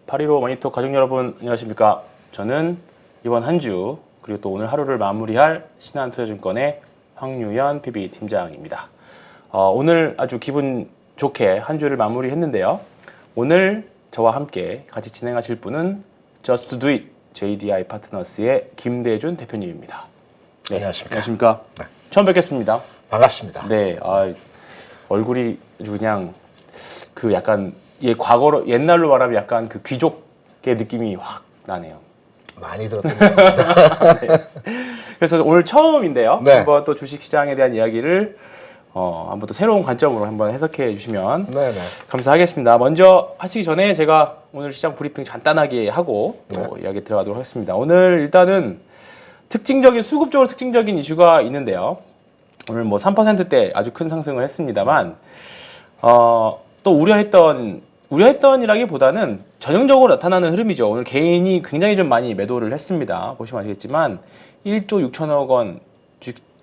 8.15 머니톡 가족 여러분 안녕하십니까. 저는 이번 한 주 그리고 또 오늘 하루를 마무리할 신한투자증권의 황유현 PB팀장입니다. 오늘 아주 기분 좋게 한 주를 마무리했는데요. 오늘 저와 함께 같이 진행하실 분은 Just Do It JDI 파트너스의 김대준 대표님입니다. 네, 안녕하십니까. 안녕하십니까. 네. 처음 뵙겠습니다. 반갑습니다. 네, 얼굴이 아주 그냥 그 약간 과거로 옛날로 말하면 약간 그 귀족의 느낌이 확 나네요. 많이 들었던 것 같습니다. 네. 그래서 오늘 처음인데요. 네. 한번 또 주식시장에 대한 이야기를 한번 또 새로운 관점으로 한번 해석해 주시면 네네. 감사하겠습니다. 먼저 하시기 전에 제가 오늘 시장 브리핑 간단하게 하고 또 네. 이야기 들어가도록 하겠습니다. 오늘 일단은 수급적으로 특징적인 이슈가 있는데요. 오늘 뭐 3%대 아주 큰 상승을 했습니다만 또 우려했던이라기보다는 전형적으로 나타나는 흐름이죠. 오늘 개인이 굉장히 좀 많이 매도를 했습니다. 보시면 아시겠지만 1조 6천억 원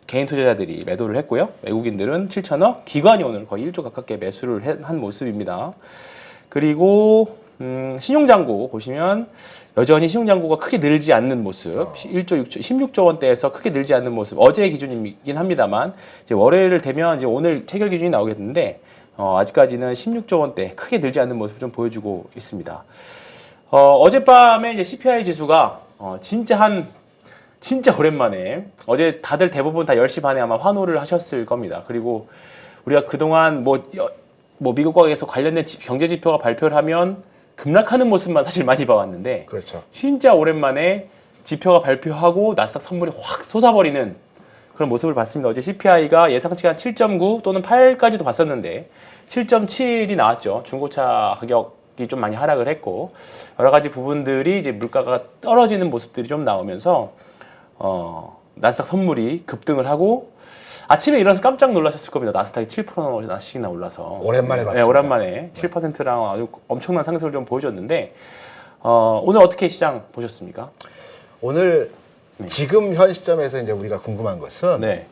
개인 투자자들이 매도를 했고요. 외국인들은 7천억, 기관이 오늘 거의 1조 가깝게 매수를 한 모습입니다. 그리고 신용잔고 보시면 여전히 신용잔고가 크게 늘지 않는 모습, 16조 원대에서 크게 늘지 않는 모습, 어제의 기준이긴 합니다만 이제 월요일 되면 이제 오늘 체결 기준이 나오겠는데 아직까지는 16조 원대 크게 늘지 않는 모습을 좀 보여주고 있습니다. 어젯밤에 이제 CPI 지수가 진짜 오랜만에 어제 다들 대부분 다 10시 반에 아마 환호를 하셨을 겁니다. 그리고 우리가 그동안 뭐 미국과에서 관련된 경제 지표가 발표를 하면 급락하는 모습만 사실 많이 봐왔는데 그렇죠. 진짜 오랜만에 지표가 발표하고 나스닥 선물이 확 솟아버리는 그런 모습을 봤습니다. 어제 CPI가 예상치가 7.9 또는 8까지도 봤었는데 7.7이 나왔죠. 중고차 가격이 좀 많이 하락을 했고 여러 가지 부분들이 이제 물가가 떨어지는 모습들이 좀 나오면서 나스닥 선물이 급등을 하고 아침에 일어나서 깜짝 놀라셨을 겁니다. 나스닥이 7%나 올라서 오랜만에 봤습니다. 네, 오랜만에 7%랑 아주 엄청난 상승을 좀 보여줬는데 오늘 어떻게 시장 보셨습니까? 오늘 네. 지금 현 시점에서 이제 우리가 궁금한 것은 네,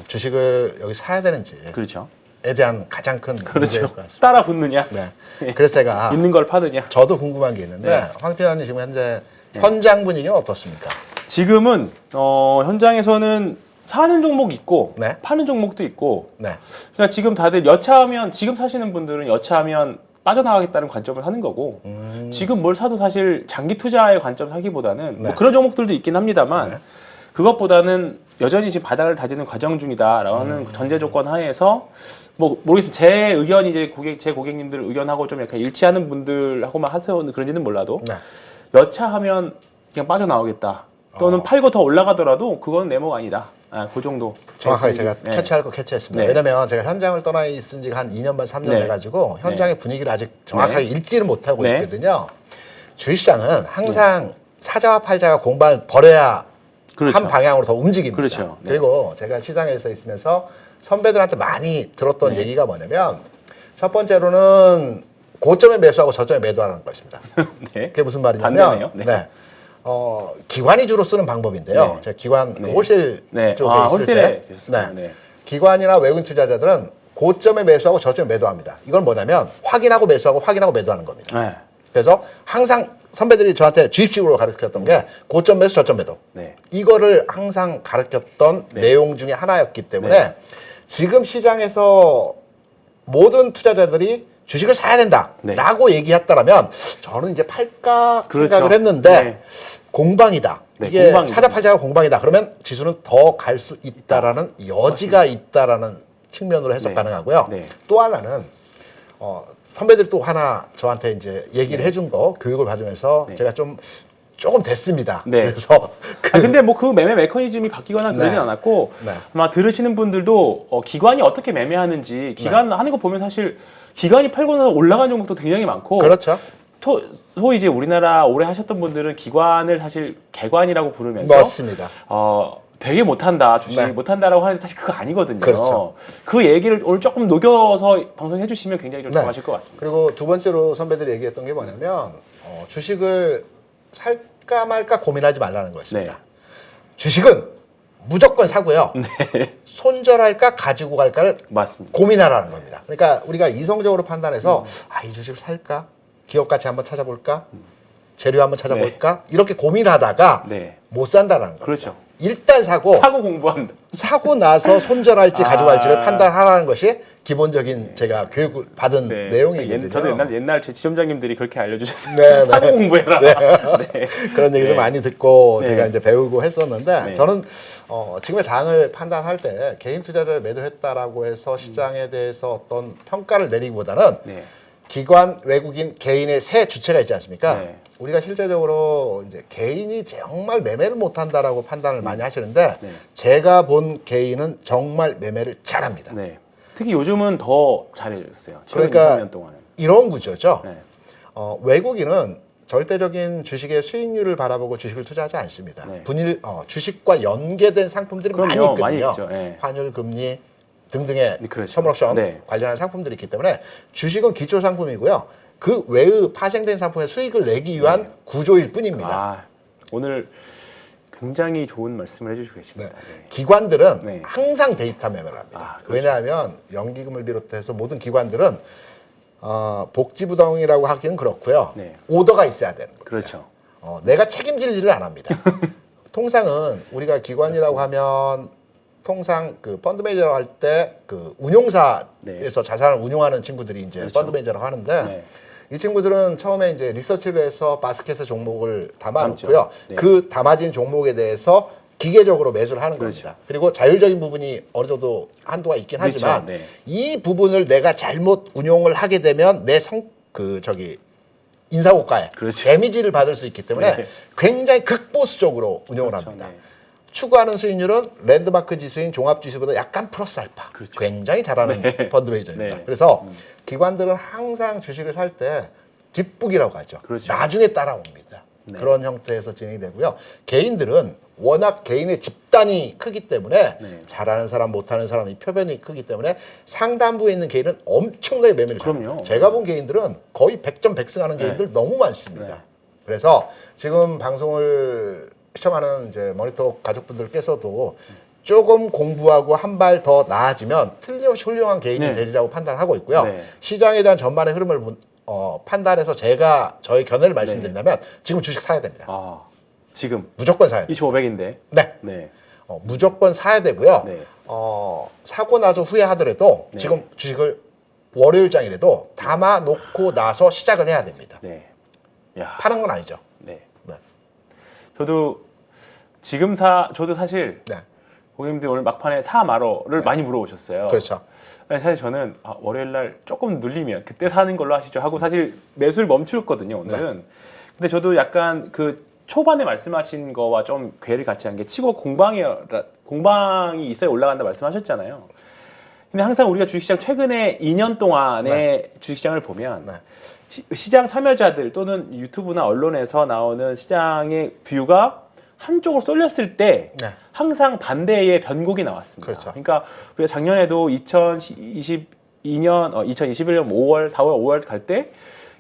주식을 여기 사야 되는지에 그렇죠. 대한 가장 큰 문제일 그렇죠. 것 같습니다. 따라 붙느냐, 네. 그래서 제가 있는 걸 파느냐. 저도 궁금한 게 있는데 네. 황태현이 지금 현재 현장 분위기는 어떻습니까? 지금은 현장에서는 사는 종목 있고 네. 파는 종목도 있고 네. 그러니까 지금 다들 여차하면 지금 사시는 분들은 여차하면 빠져나가겠다는 관점을 하는 거고 지금 뭘 사도 사실 장기 투자의 관점 사기보다는 네. 뭐 그런 종목들도 있긴 합니다만 네. 그것보다는 여전히 지금 바닥을 다지는 과정 중이다라는 전제 조건 하에서 뭐 모르겠습니다. 제 의견이 이제 제 고객님들 의견하고 좀 약간 일치하는 분들하고만 하세요 그런지는 몰라도 네. 여차하면 그냥 빠져나오겠다 또는 팔고 더 올라가더라도 그건 내 목 아니다. 그 정도. 정확하게 제가 네. 캐치할 거 캐치했습니다. 네. 왜냐면 제가 현장을 떠나 있은 지가 한 2년 반, 3년 네. 돼가지고 현장의 분위기를 아직 정확하게 읽지를 못하고 네. 있거든요. 주식시장은 항상 사자와 팔자가 공방을 벌여야 그렇죠. 한 방향으로 더 움직입니다. 그렇죠. 네. 그리고 제가 시장에서 있으면서 선배들한테 많이 들었던 네. 얘기가 뭐냐면 첫 번째로는 고점에 매수하고 저점에 매도하는 것입니다. 네. 그게 무슨 말이냐면 반대네요. 네. 기관이 주로 쓰는 방법인데요. 네. 제가 기관 네. 홀세일 네. 쪽에 있을 홀세일에 때 계셨어요. 네. 기관이나 외국인 투자자들은 고점에 매수하고 저점에 매도합니다. 이건 뭐냐면 확인하고 매수하고 확인하고 매도하는 겁니다. 네. 그래서 항상 선배들이 저한테 주입식으로 가르쳤던 게 고점 매수 저점 매도 네. 이거를 항상 가르쳤던 네. 내용 중에 하나였기 때문에 네. 지금 시장에서 모든 투자자들이 주식을 사야 된다라고 얘기했다라면 저는 이제 팔까 그렇죠. 생각을 했는데 네. 공방이다. 네, 이게 공방이죠. 사자팔자가 공방이다. 그러면 지수는 더 갈 수 있다라는 여지가 있다라는 측면으로 해석 네. 가능하고요. 네. 또 하나는 선배들이 또 하나 저한테 이제 얘기를 해준 거 교육을 받으면서 네. 제가 조금 됐습니다. 네. 그래서 근데 뭐 그 매매 메커니즘이 바뀌거나 그러진 네. 않았고 네. 아마 들으시는 분들도 기관이 어떻게 매매하는지 기관 하는 거 보면 사실 기관이 팔고 나서 올라간 종목도 굉장히 많고 그렇죠. 소위 이제 우리나라 오래 하셨던 분들은 기관을 사실 개관이라고 부르면서 맞습니다. 되게 못한다 주식 네. 못한다라고 하는데 사실 그거 아니거든요. 그렇죠. 그 얘기를 오늘 조금 녹여서 방송해 주시면 굉장히 좀 좋아하실 것 같습니다. 그리고 두 번째로 선배들이 얘기했던 게 뭐냐면 주식을 살까 말까 고민하지 말라는 것입니다. 네. 주식은 무조건 사고요. 네. 손절할까 가지고 갈까를 맞습니다. 고민하라는 겁니다. 그러니까 우리가 이성적으로 판단해서 이 주식을 살까 기업 가치 한번 찾아볼까? 재료 한번 찾아볼까? 이렇게 고민하다가 네. 못 산다는 거예요. 그렇죠. 일단 사고 공부한다. 사고 나서 손절할지 아. 가져갈지를 판단하라는 것이 기본적인 제가 교육을 받은 내용이거든요. 저도 옛날 제 지점장님들이 그렇게 알려주셨어요. 네, 사고 네. 공부해라. 네. 그런 얘기도 네. 많이 듣고 네. 제가 이제 배우고 했었는데 네. 저는 지금의 장을 판단할 때 개인 투자자를 매도했다라고 해서 시장에 대해서 어떤 평가를 내리기보다는 네. 기관, 외국인, 개인의 세 주체가 있지 않습니까? 네. 우리가 실제적으로 이제 개인이 정말 매매를 못한다라고 판단을 많이 하시는데 네. 제가 본 개인은 정말 매매를 잘합니다. 네. 특히 요즘은 더 잘해졌어요. 최근 그러니까 2-3년 동안은. 이런 구조죠. 네. 외국인은 절대적인 주식의 수익률을 바라보고 주식을 투자하지 않습니다. 네. 주식과 연계된 상품들이 많이 그럼요. 있거든요. 많이 있죠. 네. 환율, 금리 등등의 네, 그렇죠. 선물옵션 네. 관련한 상품들이 있기 때문에 주식은 기초 상품이고요. 그 외의 파생된 상품의 수익을 내기 위한 네. 구조일 뿐입니다. 아, 오늘 굉장히 좋은 말씀을 해주시고 계십니다. 네. 기관들은 네. 항상 데이터 매매를 합니다. 아, 그렇죠. 왜냐하면 연기금을 비롯해서 모든 기관들은 복지부동이라고 하기는 그렇고요. 네. 오더가 있어야 되는 거예요. 그렇죠. 내가 책임질 일을 안 합니다. 통상은 우리가 기관이라고 하면 통상 그 펀드 매니저라고 할 때 그 운용사에서 네. 자산을 운용하는 친구들이 이제 그렇죠. 펀드 매니저라고 하는데 네. 이 친구들은 처음에 이제 리서치를 해서 바스켓에 종목을 담아놓고요. 담죠. 네. 그 담아진 종목에 대해서 기계적으로 매수를 하는 그렇죠. 겁니다. 그리고 자율적인 부분이 어느 정도 한도가 있긴 그렇죠. 하지만 네. 이 부분을 내가 잘못 운용을 하게 되면 내 인사고가에 그렇죠. 데미지를 받을 수 있기 때문에 네. 굉장히 극보수적으로 운용을 그렇죠. 합니다. 네. 추구하는 수익률은 랜드마크 지수인 종합지수보다 약간 플러스 알파. 그렇죠. 굉장히 잘하는 네. 펀드 매니저입니다. 네. 그래서 기관들은 항상 주식을 살 때 뒷북이라고 하죠. 그렇죠. 나중에 따라옵니다. 네. 그런 형태에서 진행이 되고요. 개인들은 워낙 개인의 집단이 크기 때문에 네. 잘하는 사람, 못하는 사람 이 표변이 크기 때문에 상단부에 있는 개인은 엄청나게 매매를 그럼요. 잘합니다. 제가 본 개인들은 거의 100점 100승하는 개인들 너무 많습니다. 네. 그래서 지금 방송을 시청하는 이제 머니터 가족분들께서도 조금 공부하고 한 발 더 나아지면 틀림없이 훌륭한 개인이 네. 되리라고 판단하고 있고요. 네. 시장에 대한 전반의 흐름을 판단해서 제가 저의 견해를 말씀드린다면 지금 주식 사야 됩니다. 아, 지금 무조건 사야 돼요. 2,500인데. 네. 네. 무조건 사야 되고요. 네. 사고 나서 후회하더라도 네. 지금 주식을 월요일장이라도 담아 놓고 나서 시작을 해야 됩니다. 네. 야. 파는 건 아니죠. 네. 네. 저도 사실 네. 고객님들 오늘 막판에 사 말어를 많이 물어보셨어요. 그렇죠. 아니, 사실 저는 월요일 날 조금 눌리면 그때 사는 걸로 하시죠 하고 사실 매수를 멈췄거든요 오늘은. 근데 저도 약간 그 초반에 말씀하신 거와 좀 궤를 같이 한 게 치고 공방이 있어야 올라간다 말씀하셨잖아요. 근데 항상 우리가 주식시장 최근에 2년 동안의 주식시장을 보면 네. 시장 참여자들 또는 유튜브나 언론에서 나오는 시장의 뷰가 한쪽으로 쏠렸을 때 네. 항상 반대의 변곡이 나왔습니다. 그렇죠. 그러니까 우리가 작년에도 2021년 5월, 4월, 5월 갈 때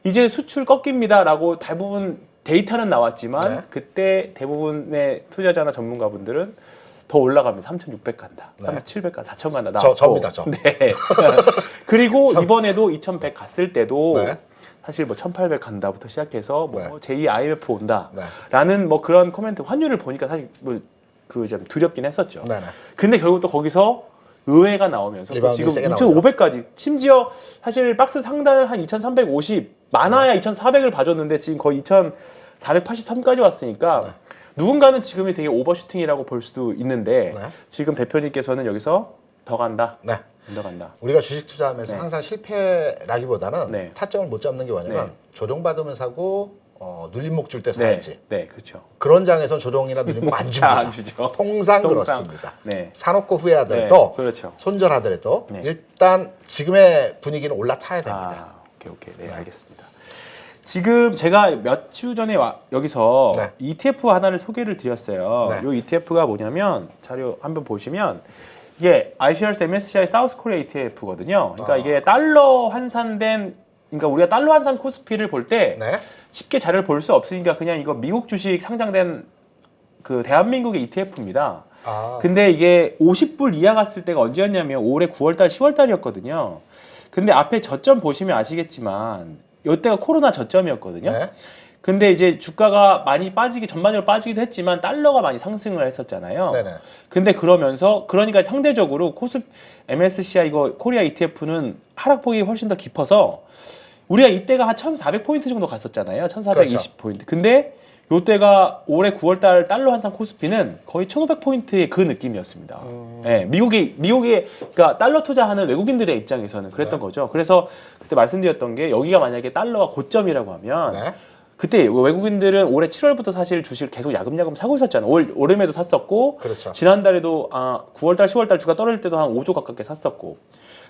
이제 수출 꺾입니다라고 대부분 데이터는 나왔지만 네. 그때 대부분의 투자자나 전문가분들은 더 올라갑니다. 3,600 간다. 네. 3,700 간다. 4,000 간다. 저입니다, 저. 네. 그리고 이번에도 2,100 갔을 때도 네. 사실 뭐 1,800 간다부터 시작해서 뭐 네. 제2 IMF 온다. 네. 라는 뭐 그런 코멘트 환율을 보니까 사실 뭐 그 좀 두렵긴 했었죠. 네, 네. 근데 결국 또 거기서 의회가 나오면서 또 리바운딩 지금 세게 2,500까지 심지어 사실 박스 상단을 한 2,350 많아야 2,400을 봐줬는데 지금 거의 2,483까지 왔으니까 네. 누군가는 지금이 되게 오버슈팅이라고 볼 수도 있는데 네. 지금 대표님께서는 여기서 더 간다. 네. 더 간다. 우리가 주식 투자하면서 네. 항상 실패라기보다는 네. 타점을 못 잡는 게 뭐냐면 네. 조정받으면 사고 눌림목 줄 때 사야지. 네, 그렇죠. 그런 장에선 조정이나 눌림목 안 줍니다. 안 주죠. 통상 통상. 그렇습니다. 네. 사놓고 후회하더라도 네, 그렇죠. 손절하더라도 네. 일단 지금의 분위기는 올라타야 됩니다. 오케이. 네, 알겠습니다. 지금 제가 몇 주 전에 여기서 네. ETF 하나를 소개를 드렸어요. 네. 이 ETF가 뭐냐면 자료 한번 보시면 이게 iShares MSCI 사우스 코리아 ETF거든요. 그러니까 이게 달러 환산된 그러니까 우리가 달러 환산 코스피를 볼 때 네. 쉽게 자료를 볼 수 없으니까 그냥 이거 미국 주식 상장된 그 대한민국의 ETF입니다. 근데 이게 50불 이하 갔을 때가 언제였냐면 올해 9월달, 10월달이었거든요. 근데 앞에 저점 보시면 아시겠지만 이때가 코로나 저점이었거든요. 네. 근데 이제 주가가 많이 전반적으로 빠지기도 했지만 달러가 많이 상승을 했었잖아요. 네네. 근데 그러니까 상대적으로 MSCI 이거 코리아 ETF는 하락폭이 훨씬 더 깊어서 우리가 이때가 한 1,400포인트 정도 갔었잖아요. 1,420포인트. 근데 요때가 올해 9월달 달러 환산 코스피는 거의 1,500포인트의 그 느낌이었습니다. 예, 미국의 그러니까 달러 투자하는 외국인들의 입장에서는 그랬던 네. 거죠. 그래서 그때 말씀드렸던 게 여기가 만약에 달러가 고점이라고 하면 네. 그때 외국인들은 올해 7월부터 사실 주식을 계속 야금야금 사고 있었잖아요. 올해에도 샀었고 그렇죠. 지난달에도 9월달, 10월달 주가 떨어질 때도 한 5조 가깝게 샀었고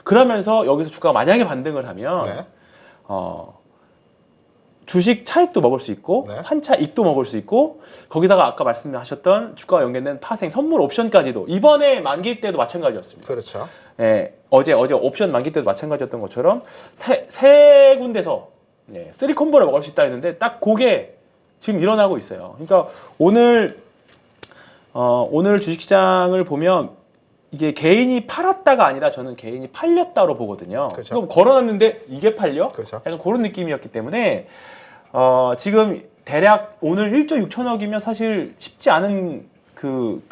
그러면서 여기서 주가가 만약에 반등을 하면 네. 주식 차익도 먹을 수 있고 네. 환차 이익도 먹을 수 있고 거기다가 아까 말씀하셨던 주가와 연계된 파생 선물 옵션까지도 이번에 만기 때도 마찬가지였습니다. 그렇죠. 예, 어제 옵션 만기 때도 마찬가지였던 것처럼 세 군데서 쓰리 콤보를 먹을 수 있다 했는데 딱 그게 지금 일어나고 있어요. 그러니까 오늘 주식시장을 보면 이게 개인이 팔았다가 아니라 저는 개인이 팔렸다로 보거든요. 그렇죠. 그럼 걸어놨는데 이게 팔려? 그렇죠. 약간 그런 느낌이었기 때문에 지금 대략 오늘 1조 6천억이면 사실 쉽지 않은 그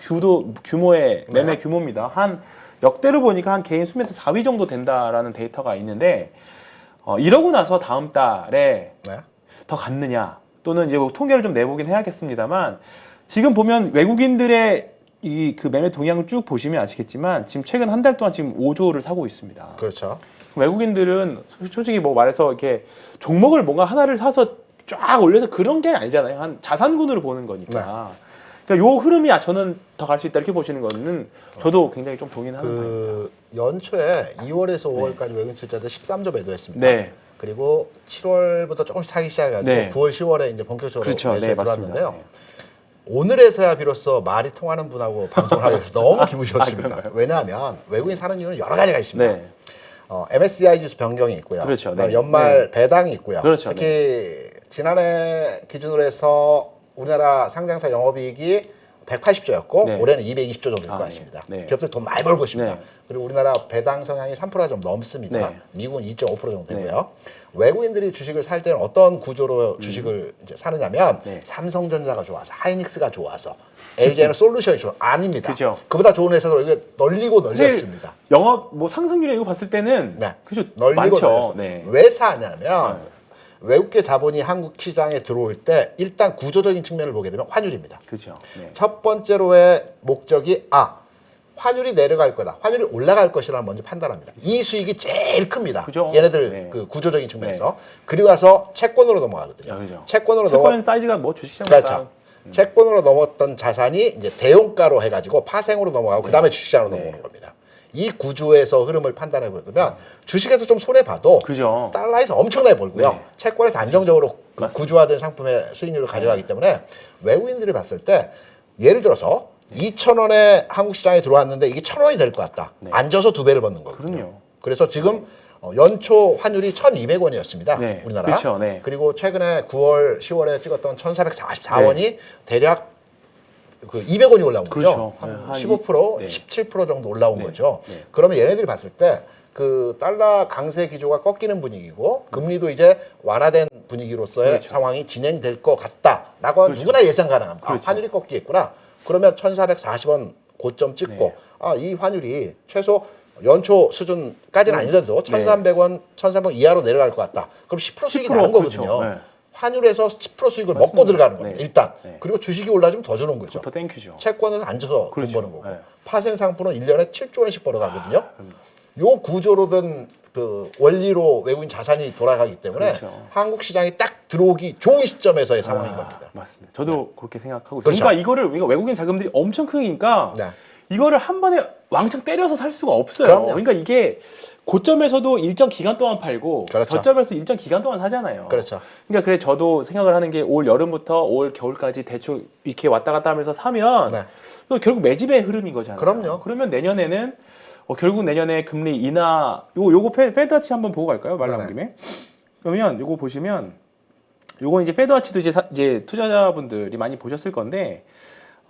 규모의 매매 네. 규모입니다. 한 역대로 보니까 한 개인 수매수 4위 정도 된다라는 데이터가 있는데 이러고 나서 다음 달에 네. 더 갔느냐 또는 이제 뭐 통계를 좀 내보긴 해야겠습니다만 지금 보면 외국인들의 그 매매 동향을 쭉 보시면 아시겠지만 지금 최근 한 달 동안 지금 5조를 사고 있습니다. 그렇죠. 외국인들은 솔직히 뭐 말해서 이렇게 종목을 뭔가 하나를 사서 쫙 올려서 그런 게 아니잖아요. 한 자산군으로 보는 거니까. 그러니까 요 흐름이 저는 더 갈 수 있다 이렇게 보시는 거는 저도 굉장히 좀 동의하는 바입니다. 연초에 2월에서 5월까지 외국인 투자자들 13조 매도했습니다. 네. 그리고 7월부터 조금씩 사기 시작해가지고 네. 9월, 10월에 이제 본격적으로 그렇죠. 매수에 네, 맞습니다. 들어왔는데요. 네. 오늘에서야 비로소 말이 통하는 분하고 방송을 하게 돼서 너무 기분이 좋습니다. 그런가요? 왜냐하면 외국인 사는 이유는 여러 가지가 있습니다. 네. MSCI 지수 변경이 있고요. 그렇죠. 그다음에 네. 연말 배당이 있고요. 그렇죠. 특히 지난해 기준으로 해서 우리나라 상장사 영업이익이 180조였고 네. 올해는 220조 정도 될 것 네. 같습니다. 네. 기업들 돈 많이 벌고 있습니다. 네. 그리고 우리나라 배당 성향이 3%가 좀 넘습니다. 네. 미국은 2.5% 정도 되고요. 외국인들이 주식을 살 때는 어떤 구조로 주식을 이제 사느냐면 네. 삼성전자가 좋아서 하이닉스가 좋아서 LG에는 솔루션이 좋아 아닙니다. 그죠. 그보다 좋은 회사로 이게 널리고 널렸습니다. 영업 뭐 상승률 이거 봤을 때는 네. 그죠 널리고 많죠. 널렸어. 네. 왜 사냐면 외국계 자본이 한국 시장에 들어올 때 일단 구조적인 측면을 보게 되면 환율입니다. 그죠. 네. 첫 번째로의 목적이 환율이 내려갈 거다. 환율이 올라갈 것이라는 먼저 판단합니다. 이 수익이 제일 큽니다. 그죠. 얘네들 네. 그 구조적인 측면에서. 그리고 나서 채권으로 넘어가거든요. 야, 그죠. 채권으로 채권 사이즈가 뭐 주식시장보다 그렇죠. 채권으로 넘었던 자산이 이제 대용가로 해가지고 파생으로 넘어가고 그 다음에 주식시장으로 네. 넘어오는 겁니다. 이 구조에서 흐름을 판단해 보면 주식에서 좀 손해 봐도 그죠. 달러에서 엄청나게 벌고요. 네. 채권에서 안정적으로 그 맞습니다. 구조화된 상품의 수익률을 가져가기 때문에 외국인들이 봤을 때 예를 들어서 2,000원에 한국 시장에 들어왔는데 이게 1,000원이 될 것 같다. 네. 앉아서 2배를 받는 거거든요. 그럼요. 그래서 지금 연초 환율이 1,200원이었습니다. 네. 우리나라. 그렇죠. 네. 그리고 최근에 9월, 10월에 찍었던 1,444원이 대략 그 200원이 올라온 거죠. 그렇죠. 한 네, 한 15%, 네. 17% 정도 올라온 네. 거죠. 네. 그러면 얘네들이 봤을 때 그 달러 강세 기조가 꺾이는 분위기고 금리도 이제 완화된 분위기로서의 그렇죠. 상황이 진행될 것 같다라고 그렇죠. 누구나 예상 가능합니다. 그렇죠. 환율이 꺾이겠구나. 그러면 1,440원 고점 찍고 네. 이 환율이 최소 연초 수준까지는 아니더라도 1,300원, 1,300원 이하로 내려갈 것 같다. 그럼 10% 수익이 10% 나는 그렇죠. 거거든요. 네. 환율에서 10% 수익을 맞습니다. 먹고 들어가는 겁니다. 네. 일단. 네. 그리고 주식이 올라주면 더 주는 거죠. 더 땡큐죠. 채권은 앉아서 그렇죠. 돈 버는 거고. 네. 파생 상품은 1년에 7조 원씩 벌어가거든요. 그럼요. 요 구조로 든 그 원리로 외국인 자산이 돌아가기 때문에 그렇죠. 한국 시장이 딱 들어오기 좋은 시점에서의 상황인 겁니다. 맞습니다. 저도 그렇게 생각하고 있어요. 그렇죠. 그러니까 이거를 우리가 외국인 자금들이 엄청 크니까 네. 이거를 한 번에 왕창 때려서 살 수가 없어요. 그럼요. 그러니까 이게 고점에서도 일정 기간 동안 팔고 그렇죠. 저점에서 일정 기간 동안 사잖아요. 그렇죠. 그러니까 그래 저도 생각을 하는 게 올 여름부터 올 겨울까지 대충 이렇게 왔다 갔다 하면서 사면 네. 이거 결국 매집의 흐름인 거잖아요. 그럼요. 그러면 내년에는 결국 내년에 금리 인하 요거 페드와치 한번 보고 갈까요? 말 나온 네네. 김에. 그러면 요거 보시면 요거 이제 페드와치도 이제 투자자분들이 많이 보셨을 건데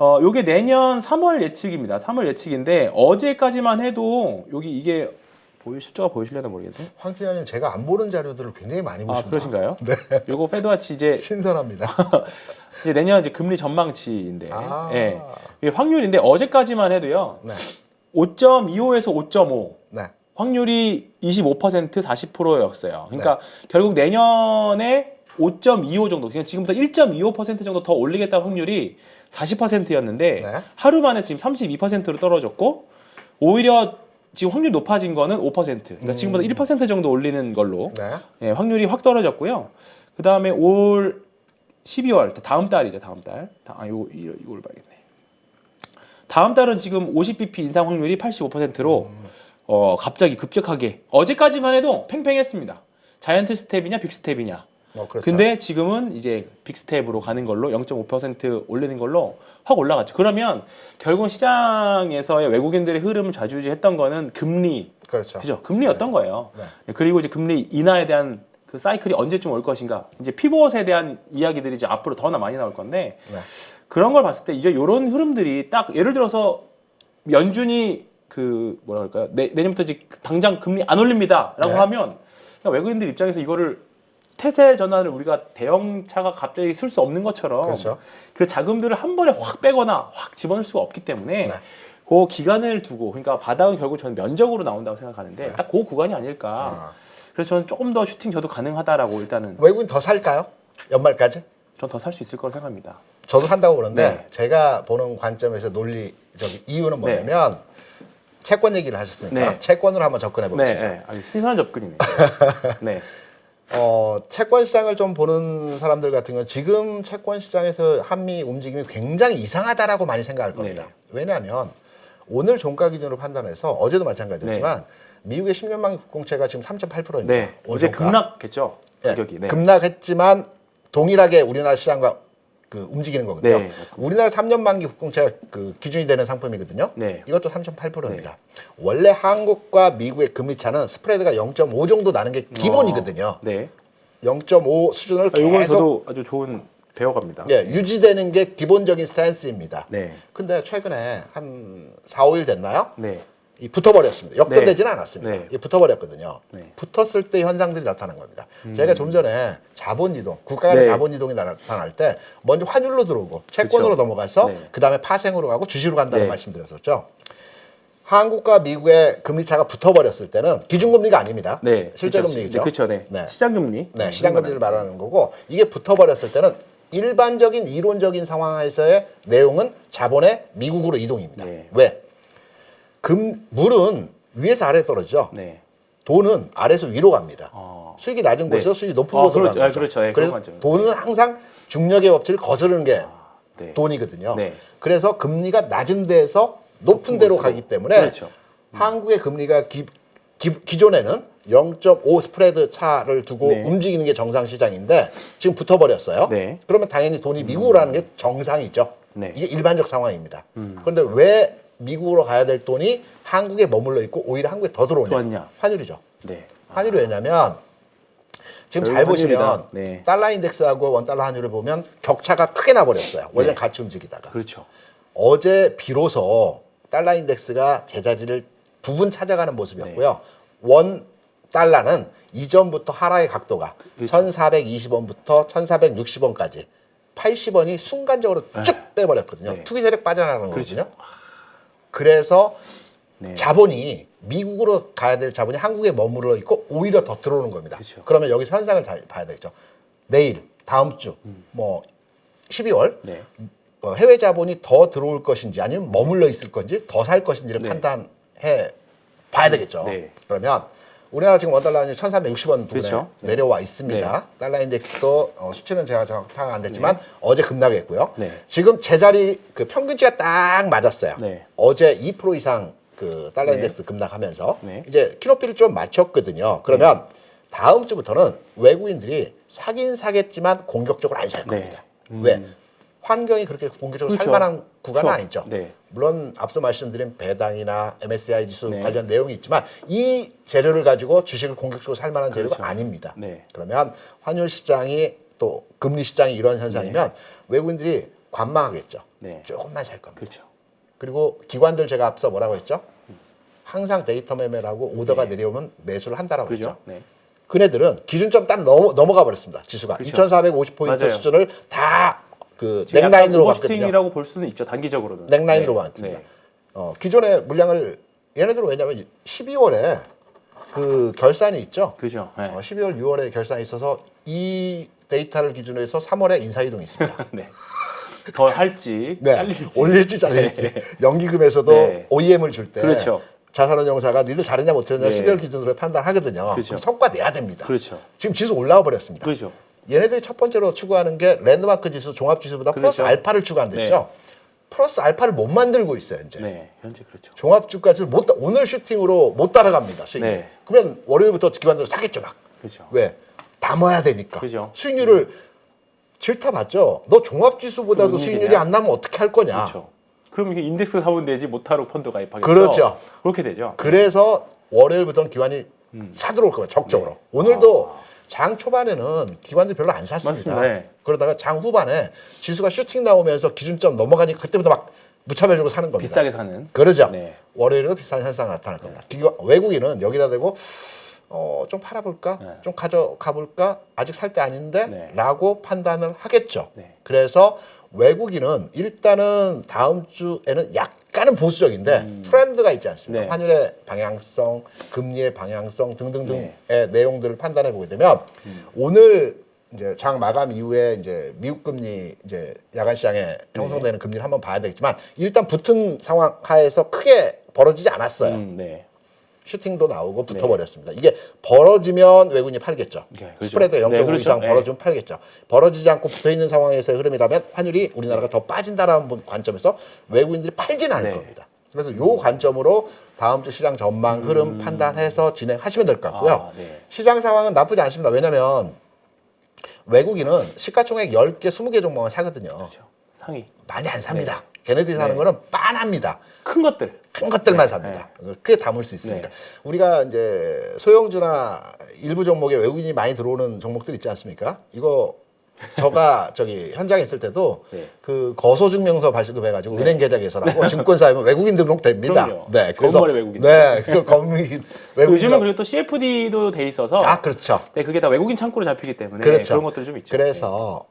요게 내년 3월 예측입니다. 3월 예측인데 어제까지만 해도 이게 숫자가 보이실려나 모르겠네. 황 팀장님 제가 안 보는 자료들을 굉장히 많이 아, 보십니다. 그러신가요? 네. 요거 페드와치 이제 신선합니다. 이제 내년 이제 금리 전망치인데, 아. 예. 이게 확률인데 어제까지만 해도요. 네. 5.25에서 5.5. 네. 확률이 25% 40%였어요. 그러니까 결국 내년에 5.25 정도, 그냥 지금부터 1.25% 정도 더 올리겠다는 확률이 40%였는데 네. 하루 만에 지금 32%로 떨어졌고 오히려 지금 확률 높아진 거는 5%. 그러니까 지금보다 1% 정도 올리는 걸로 네. 예, 확률이 확 떨어졌고요. 그 다음에 올 12월 다음 달이죠, 다음 달. 이걸 봐야겠네. 다음 달은 지금 50bp 인상 확률이 85%로 갑자기 급격하게 어제까지만 해도 팽팽했습니다. 자이언트 스텝이냐 빅스텝이냐. 그렇죠. 근데 지금은 이제 빅스텝으로 가는 걸로 0.5% 올리는 걸로 확 올라갔죠. 그러면 결국 시장에서의 외국인들의 흐름을 좌지우지했던 거는 금리, 그렇죠. 그죠? 금리였던 거예요. 네. 그리고 이제 금리 인하에 대한 그 사이클이 언제쯤 올 것인가. 이제 피벗에 대한 이야기들이 이제 앞으로 더 많이 나올 건데 네. 그런 걸 봤을 때 이제 이런 흐름들이 딱 예를 들어서 연준이 그 뭐라 할까요? 내년부터 이제 당장 금리 안 올립니다라고 네. 하면 그러니까 외국인들 입장에서 이거를 태세 전환을 우리가 대형차가 갑자기 쓸 수 없는 것처럼 그렇죠. 그 자금들을 한 번에 확 빼거나 확 집어넣을 수가 없기 때문에 네. 그 기간을 두고 그러니까 바닥은 결국 저는 면적으로 나온다고 생각하는데 네. 딱 그 구간이 아닐까. 그래서 저는 조금 더 슈팅 저도 가능하다라고 일단은 외국인 더 살까요? 연말까지? 전 더 살 수 있을 거라 생각합니다. 저도 산다고 그러는데 네. 제가 보는 관점에서 이유는 뭐냐면 채권 얘기를 하셨으니까 네. 채권으로 한번 접근해 네, 보겠습니다. 네. 아주 신선한 접근이네요. 네. 채권 시장을 좀 보는 사람들 같은 경우는 지금 채권 시장에서 한미 움직임이 굉장히 이상하다라고 많이 생각할 겁니다. 네. 왜냐하면 오늘 종가 기준으로 판단해서 어제도 마찬가지였지만 미국의 10년 만기 국공채가 지금 3.8%입니다. 네. 어제 급락했죠. 가격이. 네. 급락했지만 동일하게 우리나라 시장과 그 움직이는 거거든요. 네, 맞습니다. 우리나라 3년 만기 국공채가 그 기준이 되는 상품이거든요. 네. 이것도 3.8%입니다. 원래 한국과 미국의 금리 차는 스프레드가 0.5 정도 나는 게 기본이거든요. 네. 0.5 수준을 이건 계속 저도 아주 좋은 배워갑니다. 유지되는 게 기본적인 스탠스입니다. 네. 근데 최근에 한 4, 5일 됐나요? 네. 이 붙어버렸습니다. 역전되지는 않았습니다. 네. 이 붙어버렸거든요. 네. 붙었을 때 현상들이 나타난 겁니다. 제가 좀 전에 자본 이동, 국가 간의 네. 자본 이동이 나타날 때 먼저 환율로 들어오고 채권으로 그쵸. 넘어가서 네. 그다음에 파생으로 가고 주식으로 간다는 네. 말씀드렸었죠. 한국과 미국의 금리 차가 붙어버렸을 때는 기준금리가 아닙니다. 네. 실제 그렇죠. 금리죠. 네, 그렇죠. 네. 네. 시장금리. 네, 시장금리를 말하는 거고 이게 붙어버렸을 때는 일반적인 이론적인 상황에서의 내용은 자본의 미국으로 이동입니다. 네. 왜? 물은 위에서 아래로 떨어지죠. 네. 돈은 아래에서 위로 갑니다. 수익이 수익이 낮은 네. 곳에서 수익이 높은 곳으로 그렇죠. 가는 거죠. 그렇죠. 예, 그래서 그런 관점이죠. 돈은 항상 중력의 법칙을 거스르는 게 네. 돈이거든요. 네. 그래서 금리가 낮은 데에서 높은 데로 곳으로. 가기 때문에 그렇죠. 한국의 금리가 기존에는 0.5 스프레드 차를 두고 네. 움직이는 게 정상 시장인데 지금 붙어버렸어요. 네. 그러면 당연히 돈이 미국으로 가는 게 정상이죠. 네. 이게 일반적 상황입니다. 그런데 왜 미국으로 가야 될 돈이 한국에 머물러 있고 오히려 한국에 더 들어오냐? 들어왔냐? 환율이죠. 네. 환율이 왜냐면 지금 잘 결국 보시면 환율이다. 네. 달러 인덱스하고 원달러 환율을 보면 격차가 크게 나버렸어요. 원래 네. 같이 움직이다가. 그렇죠. 어제 비로소 달러 인덱스가 제자리를 부분 찾아가는 모습이었고요. 원 달러는 이전부터 하락의 각도가 그렇죠. 1420원부터 1460원까지 80원이 순간적으로 쭉 빼버렸거든요. 네. 투기 세력 빠져나가는 그렇죠. 거거든요. 그래서 네. 자본이 미국으로 가야 될 자본이 한국에 머물러 있고 오히려 더 들어오는 겁니다. 그렇죠. 그러면 여기서 현상을 잘 봐야 되겠죠. 내일, 다음 주, 뭐 12월 네. 해외 자본이 더 들어올 것인지 아니면 머물러 있을 건지 더 살 것인지를 네. 판단해 봐야 되겠죠. 네. 그러면 우리나라 지금 원달러 환율이 1,360원 부근에 그렇죠. 네. 내려와 있습니다. 네. 달러 인덱스도 수치는 제가 정확히 안 됐지만 어제 급락했고요. 네. 지금 제자리 그 평균치가 딱 맞았어요. 네. 어제 2% 이상 그 달러 네. 인덱스 급락하면서 네. 이제 키로피를 좀 맞췄거든요. 그러면 다음 주부터는 외국인들이 사긴 사겠지만 공격적으로 안 살 네. 겁니다. 왜? 환경이 그렇게 공격적으로 살 그렇죠. 만한 구간은 그렇죠. 아니죠. 네. 물론 앞서 말씀드린 배당이나 MSCI 지수 네. 관련 내용이 있지만 이 재료를 가지고 주식을 공격적으로 살 만한 재료가 그렇죠. 아닙니다. 네. 그러면 환율 시장이 또 금리 시장이 이런 현상이면 외국인들이 관망하겠죠. 네. 조금만 살 겁니다. 그렇죠. 그리고 기관들 제가 앞서 뭐라고 했죠? 항상 데이터 매매라고 오더가 네. 내려오면 매수를 한다라고 그죠? 그러죠. 네. 그네들은 기준점 딱 넘어가 버렸습니다. 지수가 그렇죠. 2,450포인트 맞아요. 수준을 다 그 지금 약간 넥라인으로 봤거든요. 오버슈팅이라고 볼 수는 있죠. 단기적으로는. 넥라인으로 네. 봤습니다. 네. 기존의 물량을 얘네들은 왜냐면 12월에 그 결산이 있죠. 그죠. 네. 12월, 6월에 결산이 있어서 이 데이터를 기준으로 해서 3월에 인사이동이 있습니다. 네. 더 할지 네, 잘릴지 올릴지 잘릴지. 네. 연기금에서도 네. OEM을 줄 때 그렇죠. 자산운용사가 니들 잘했냐 못했냐 네. 12월 기준으로 판단하거든요. 그렇죠. 그럼 성과 내야 됩니다. 그렇죠. 지금 지수 올라와 버렸습니다. 그렇죠. 얘네들이 첫 번째로 추구하는 게 랜드마크 지수, 종합 지수보다 플러스 그렇죠. 알파를 추구한댔죠. 플러스 알파를 못 만들고 있어요, 이제. 네, 현재 그렇죠. 종합 주가지수 오늘 슈팅으로 못 따라갑니다, 수익률. 네. 그러면 월요일부터 기관들은 사겠죠, 막. 그렇죠. 왜? 담아야 되니까. 그죠. 수익률을 질타 봤죠. 너 종합 지수보다도 돈이 수익률이 되냐? 안 나면 어떻게 할 거냐. 그렇죠. 그럼 이게 인덱스 사면 되지 못하러 펀드 가입하겠어. 그렇죠. 그렇게 되죠. 그래서 월요일부터는 기관이 사들어올 거예요, 적적으로. 네. 오늘도 장 초반에는 기관들이 별로 안 샀습니다. 맞습니다. 네. 그러다가 장 후반에 지수가 슈팅 나오면서 기준점 넘어가니까 그때부터 막 무차별 주고 사는 겁니다. 비싸게 사는. 그러죠. 네. 월요일에도 비싼 현상이 나타날 겁니다. 외국인은 여기다 대고 좀 팔아볼까? 네. 좀 가져가 볼까? 아직 살 때 아닌데? 네. 라고 판단을 하겠죠. 네. 그래서 외국인은 일단은 다음 주에는 약간은 보수적인데 트렌드가 있지 않습니까? 네. 환율의 방향성, 금리의 방향성 등등등의 네. 내용들을 판단해 보게 되면 오늘 이제 장 마감 이후에 이제 미국 금리 이제 야간 시장에 형성되는 금리를 한번 봐야 되겠지만 일단 붙은 상황 하에서 크게 벌어지지 않았어요. 네. 슈팅도 나오고 붙어버렸습니다. 이게 벌어지면 외국인이 팔겠죠. 네, 그렇죠. 스프레드 0.5 네, 그렇죠. 이상 네. 벌어지면 팔겠죠. 벌어지지 않고 붙어있는 상황에서의 흐름이라면 환율이 우리나라가 더 빠진다라는 관점에서 외국인들이 팔진 않을 네. 겁니다. 그래서 이 관점으로 다음 주 시장 전망 흐름 판단해서 진행하시면 될 것 같고요. 아, 네. 시장 상황은 나쁘지 않습니다. 왜냐하면 외국인은 시가총액 10개, 20개 종목만 사거든요. 그렇죠. 상위. 많이 안 삽니다. 걔네들이 사는 네. 거는 빤합니다. 큰 것들. 큰 것들만 삽니다. 크게 담을 수 있으니까. 네. 우리가 이제 소형주나 일부 종목에 외국인이 많이 들어오는 종목들 있지 않습니까? 이거 저가 저기 현장에 있을 때도 네. 그 거소증명서 발급해가지고 네. 은행 계좌 개설하고 증권사에 외국인 등록됩니다. 그럼요. 네, 그래서 건물의 외국인. 네, 그 검민 외국인. 요즘은 그리고 또 CFD도 돼 있어서 그렇죠. 네, 그게 다 외국인 창구로 잡히기 때문에 그렇죠. 그런 것들이 좀 있죠. 그래서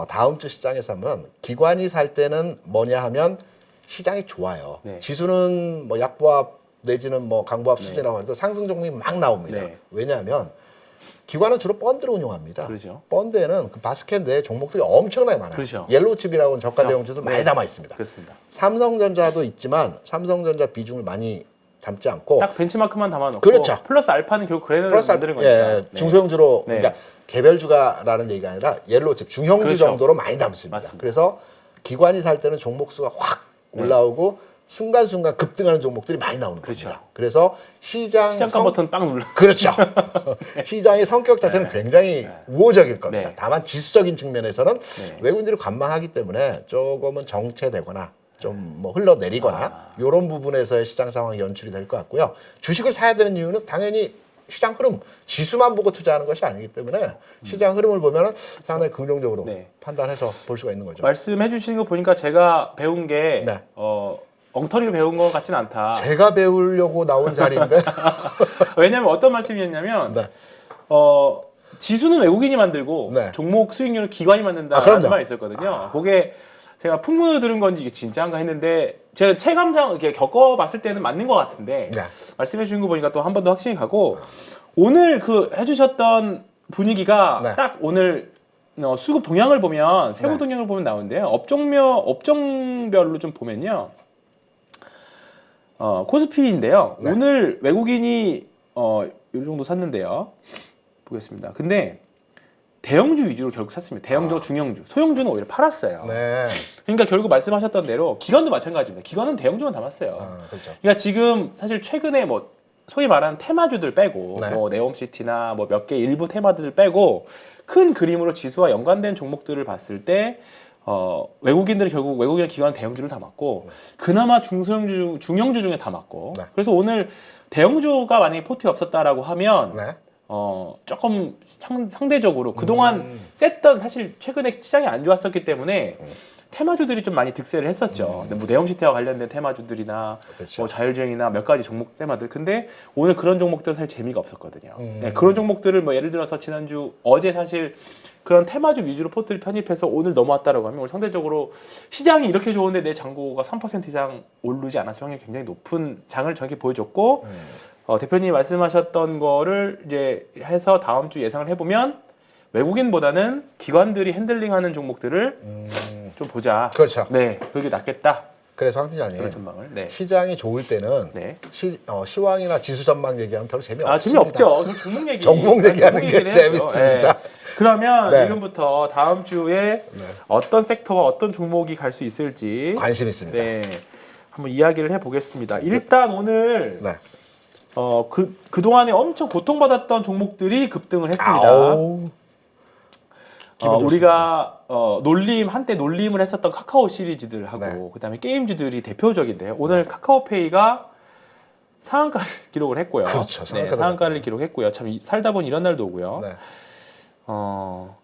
다음 주 시장에서 하면 기관이 살 때는 뭐냐 하면 시장이 좋아요. 네. 지수는 뭐 약보합 내지는 뭐 강보합 네. 수준이라고 해도 상승 종목이 막 나옵니다. 네. 왜냐하면 기관은 주로 펀드를 운용합니다. 그렇죠. 펀드에는 그 바스켓 내에 종목들이 엄청나게 많아요. 그렇죠. 옐로우칩이라고 하는 저가 그렇죠. 대형주도 네. 많이 남아 있습니다. 그렇습니다. 삼성전자도 있지만 삼성전자 비중을 많이 담지 않고 딱 벤치마크만 담아놓고 그렇죠. 플러스 알파는 결국 그래서 플러스 만드는 거니까. 네. 중소형주로 네. 그러니까 개별주가라는 얘기가 아니라 옐로우칩 중형주 그렇죠. 정도로 많이 담습니다. 맞습니다. 그래서 기관이 살 때는 종목 수가 확 올라오고 순간순간 급등하는 종목들이 많이 나오는 그렇죠. 겁니다. 그래서 시장가 버튼 딱 눌러. 그렇죠. 시장의 성격 자체는 굉장히 우호적일 겁니다. 네. 다만 지수적인 측면에서는 네. 외국인들이 관망하기 때문에 조금은 정체되거나 좀 뭐 흘러내리거나 이런 부분에서의 시장 상황이 연출이 될 것 같고요. 주식을 사야 되는 이유는 당연히 시장 흐름, 지수만 보고 투자하는 것이 아니기 때문에 시장 흐름을 보면 상당히 긍정적으로 네. 판단해서 볼 수가 있는 거죠. 말씀해 주시는 거 보니까 제가 배운 게 네. 엉터리로 배운 것 같진 않다. 제가 배우려고 나온 자리인데 왜냐면 어떤 말씀이었냐면 네. 지수는 외국인이 만들고 네. 종목 수익률은 기관이 만든다라는 그럼요. 말이 있었거든요. 그게 제가 풍문으로 들은 건지 이게 진짜인가 했는데 제가 체감상 이렇게 겪어봤을 때는 맞는 것 같은데 네. 말씀해 주신 거 보니까 또 한 번 더 확신이 가고 오늘 그 해주셨던 분위기가 네. 딱 오늘 수급 동향을 보면 세부 네. 동향을 보면 나오는데요. 업종별로 좀 보면요. 코스피인데요. 네. 오늘 외국인이 이 정도 샀는데요. 보겠습니다. 근데 대형주 위주로 결국 샀습니다. 대형주, 중형주, 소형주는 오히려 팔았어요. 네. 그러니까 결국 말씀하셨던 대로 기관도 마찬가지입니다. 기관은 대형주만 담았어요. 그렇죠. 그러니까 지금 사실 최근에 뭐 소위 말하는 테마주들 빼고 네. 뭐 네옴시티나 뭐 몇 개 일부 테마주들 빼고 큰 그림으로 지수와 연관된 종목들을 봤을 때 외국인들이 결국 외국인 기관 대형주를 담았고 그나마 중소형주, 중형주 중에 담았고 네. 그래서 오늘 대형주가 만약에 포트에 없었다라고 하면 네. 조금 상대적으로 그동안 셌던 사실 최근에 시장이 안 좋았었기 때문에 테마주들이 좀 많이 득세를 했었죠. 근데 뭐 네옴시티와 관련된 테마주들이나 그렇죠. 뭐 자율주행이나 몇 가지 종목 테마들. 근데 오늘 그런 종목들은 사실 재미가 없었거든요. 음. 네, 그런 종목들을 뭐 예를 들어서 지난주 어제 사실 그런 테마주 위주로 포트를 편입해서 오늘 넘어왔다라고 하면 오늘 상대적으로 시장이 이렇게 좋은데 내 잔고가 3% 이상 오르지 않았을 확률이 굉장히 높은 장을 저렇게 보여줬고 대표님이 말씀하셨던 거를 이제 해서 다음 주 예상을 해보면 외국인보다는 기관들이 핸들링하는 종목들을 좀 보자. 그렇죠. 네, 그게 낫겠다. 그래서 황 팀장님 그런 전망을. 네. 시장이 좋을 때는 네. 시황이나 지수 전망 얘기하면 별로 재미없습니다. 아, 재미없죠. 그럼 종목 얘기. 종목 얘기하는 게 얘기를 해야죠. 재밌습니다. 네. 그러면 네. 지금부터 다음 주에 어떤 sektor와 어떤 종목이 갈 수 있을지 관심 있습니다. 네, 한번 이야기를 해보겠습니다. 일단 오늘 네. 그동안에 엄청 고통받았던 종목들이 급등을 했습니다. 아우, 기분 좋습니다. 우리가 한때 놀림을 했었던 카카오 시리즈들하고 네. 그다음에 게임주들이 대표적인데요. 오늘 카카오페이가 상한가를 기록을 했고요. 그렇죠. 상한가를 기록했고요. 참 살다 보니 이런 날도 오고요. 네.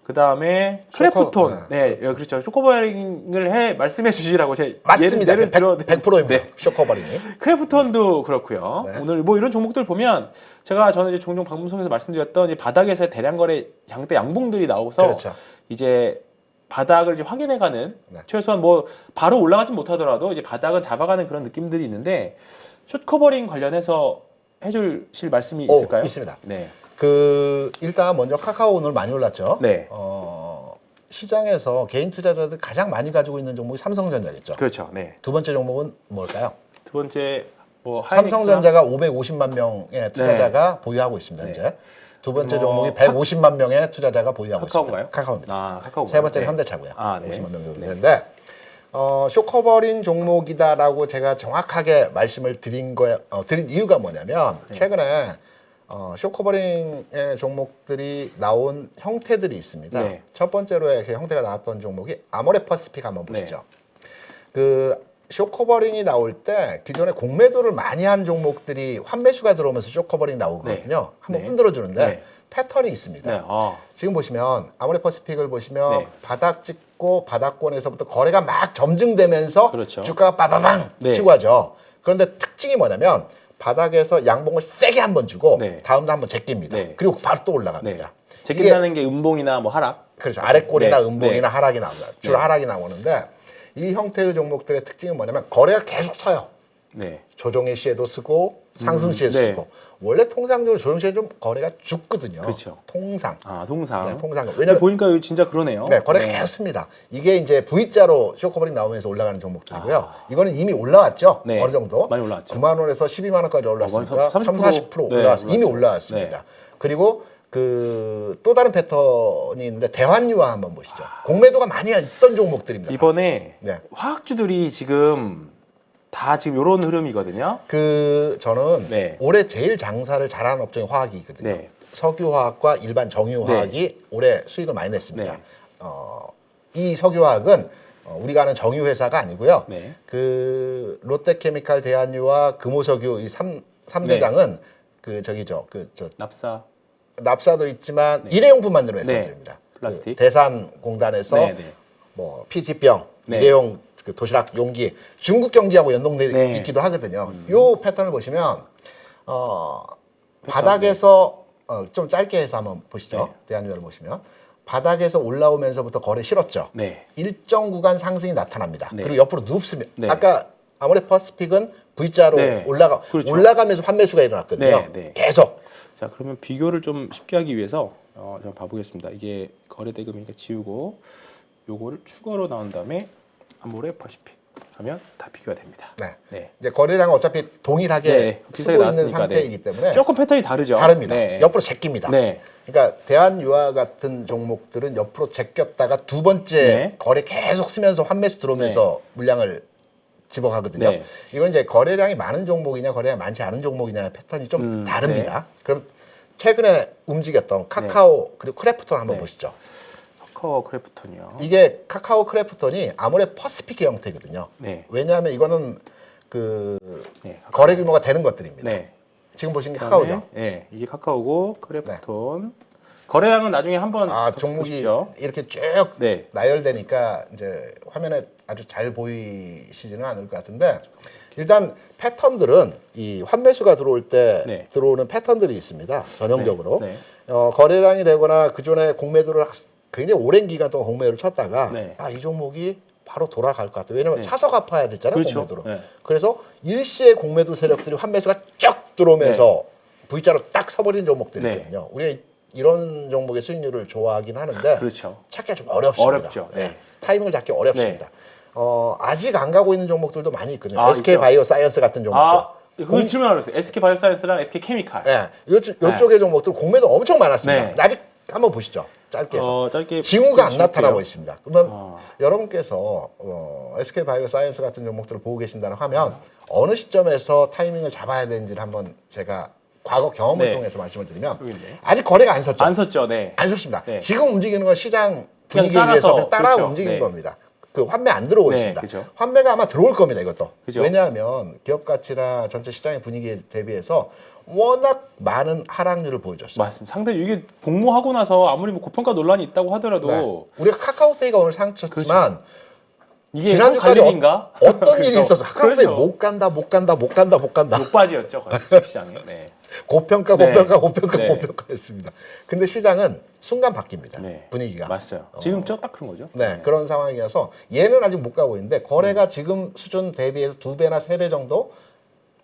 그다음에 크래프톤, 그렇죠. 쇼커버링을 말씀해 주시라고 제가 맞습니다. 예를 들어 100%입니다. 네. 쇼커버링이. 크래프톤도 그렇고요. 네. 오늘 뭐 이런 종목들 보면 저는 이제 종종 방송에서 말씀드렸던 이 바닥에서의 대량 거래 장대 양봉들이 나오서 그렇죠. 이제 바닥을 이제 확인해가는 네. 최소한 뭐 바로 올라가진 못하더라도 이제 바닥은 잡아가는 그런 느낌들이 있는데 숏커버링 관련해서 해주실 말씀이 있을까요? 있습니다. 네. 일단 먼저 카카오 오늘 많이 올랐죠. 네. 시장에서 개인 투자자들 가장 많이 가지고 있는 종목이 삼성전자겠죠. 그렇죠. 네. 두 번째 종목은 뭘까요? 두 번째 뭐 삼성전자가 550만 명의 투자자가 보유하고 있습니다. 현재. 두 번째 종목이 150만 명의 투자자가 보유하고 카카오인가요? 있습니다. 카카오입니다. 카카오. 세 번째는 현대차고요. 아, 네. 50만 명 정도 되는데 쇼커버링 종목이다라고 제가 정확하게 말씀을 드린 이유가 뭐냐면 최근에 쇼커버링의 종목들이 나온 형태들이 있습니다. 네. 첫 번째로 그 형태가 나왔던 종목이 아모레퍼시픽 한번 보시죠. 그 쇼커버링이 나올 때 기존에 공매도를 많이 한 종목들이 환매수가 들어오면서 쇼커버링 나오거든요. 한번 흔들어 주는데 패턴이 있습니다. 네. 지금 보시면 아모레퍼시픽을 보시면 네. 바닥 찍고 바닥권에서부터 거래가 막 점증되면서 그렇죠. 주가가 빠바방 치고 가죠. 그런데 특징이 뭐냐면 바닥에서 양봉을 세게 한번 주고 다음 날 한번 제낍니다. 그리고 바로 또 올라갑니다. 제낀다는 게 음봉이나 뭐 하락. 그렇죠. 아래꼴이나 음봉이나 하락이 나옵니다. 주로 하락이 나오는데 이 형태의 종목들의 특징은 뭐냐면 거래가 계속 서요. 조정의 시에도 쓰고 상승 시에도 쓰고 원래 통상적으로 조정 시에 좀 거래가 죽거든요. 그렇죠. 통상. 통상. 통상. 왜냐면 보니까 이거 진짜 그러네요. 거래가 계속 씁니다. 이게 이제 V자로 쇼커버링 나오면서 올라가는 종목들이고요. 이거는 이미 올라왔죠. 어느 정도. 많이 올라왔죠. 9만 원에서 12만 원까지 올랐으니까 30-40% 올라왔어요. 이미 올라왔습니다. 그리고 또 다른 패턴이 있는데 대환유화 한번 보시죠. 공매도가 많이 있던 종목들입니다. 이번에 화학주들이 지금 이런 흐름이거든요. 저는 올해 제일 장사를 잘하는 업종이 화학이거든요. 석유화학과 일반 정유화학이 올해 수익을 많이 냈습니다. 이 석유화학은 우리가 아는 정유회사가 아니고요. 롯데케미칼, 대한유화, 금호석유 이 3대장은 납사도 있지만 일회용품 만드는 회사들입니다. 플라스틱. 대산공단에서 뭐 PT병, 일회용 도시락 용기 중국 경기하고 연동돼 있기도 하거든요. 요 패턴을 보시면 바닥에서 좀 짧게 해서 한번 보시죠. 대한유화를 보시면 바닥에서 올라오면서부터 거래 실었죠. 일정 구간 상승이 나타납니다. 그리고 옆으로 눕습니다. 아까 아모레퍼시픽은 V자로 올라가면서 환매수가 일어났거든요. 계속. 자, 그러면 비교를 좀 쉽게 하기 위해서 좀 봐보겠습니다. 이게 거래 대금이니까 지우고 요거를 추가로 나온 다음에 아모레퍼시픽 하면 다 비교가 됩니다. 이제 거래량은 어차피 동일하게 쓰고 있는 상태이기 때문에 조금 패턴이 다르죠. 다릅니다. 옆으로 제낍니다. 그러니까 대한유화 같은 종목들은 옆으로 제꼈다가 두 번째 거래 계속 쓰면서 환매수 들어오면서 물량을 집어가거든요. 이건 이제 거래량이 많은 종목이냐 거래량이 많지 않은 종목이냐 패턴이 좀 다릅니다. 그럼 최근에 움직였던 카카오 그리고 크래프톤 한번 보시죠. 카카오 크래프톤이요. 이게 카카오 크래프톤이 아모레퍼시픽의 형태거든요. 왜냐하면 이거는 거래 규모가 되는 것들입니다. 지금 보시는 게 카카오죠. 이게 카카오고 크래프톤. 거래량은 나중에 한번 종목이 보십시오. 이렇게 쭉 네. 나열되니까 이제 화면에 아주 잘 보이시지는 않을 것 같은데 일단 패턴들은 이 환매수가 들어올 때 네. 들어오는 패턴들이 있습니다. 전형적으로 네. 거래량이 되거나 그 전에 공매도를 굉장히 오랜 기간 동안 공매도를 쳤다가 네. 이 종목이 바로 돌아갈 것 같아요. 왜냐면 네. 사서 갚아야 되잖아요. 그렇죠. 공매도로. 네. 그래서 일시에 공매도 세력들이 환매수가 쫙 들어오면서 V자로 딱 서버린 종목들이거든요. 우리가 이런 종목의 수익률을 좋아하긴 하는데 그렇죠. 찾기가 좀 어렵습니다. 어렵죠. 네. 타이밍을 잡기 어렵습니다. 아직 안 가고 있는 종목들도 많이 있거든요. 아, SK 있죠. 바이오사이언스 같은 종목들. 그 질문하고 있어요. SK 바이오사이언스랑 SK 케미칼. 네, 요쪽의 종목들 공매도 엄청 많았습니다. 네. 아직 한번 보시죠. 짧게 해서. 짧게 징후가 안 줄게요. 나타나고 있습니다. 그러면 여러분께서 SK 바이오사이언스 같은 종목들을 보고 계신다고 하면 어느 시점에서 타이밍을 잡아야 되는지를 한번 제가 과거 경험을 네. 통해서 말씀을 드리면 여기 있네. 아직 거래가 안 섰죠. 안 섰죠. 네. 안 섰습니다. 네. 지금 움직이는 건 시장 그냥 분위기에 의해서 그냥 따라 그렇죠. 움직이는 네. 겁니다. 그 환매 안 들어오고 네, 있습니다. 그죠. 환매가 아마 들어올 겁니다. 이것도. 그죠. 왜냐하면 기업 가치나 전체 시장의 분위기에 대비해서 워낙 많은 하락률을 보여줬어요. 맞습니다. 상당히 이게 복무하고 나서 아무리 뭐 고평가 논란이 있다고 하더라도 네. 우리가 카카오페이가 오늘 상쳤지만 이게 지난주까지 갈림인가? 어떤 일이 그래서- 있어서 카카오페이 그렇죠. 못 간다. 욕바지였죠. 주식시장이. 네. 고평가 네. 네. 고평가였습니다. 근데 시장은 순간 바뀝니다. 네. 분위기가. 맞아요. 지금 딱 그런 거죠. 네, 그런 상황이어서 얘는 아직 못 가고 있는데 거래가 지금 수준 대비해서 2배나 3배 정도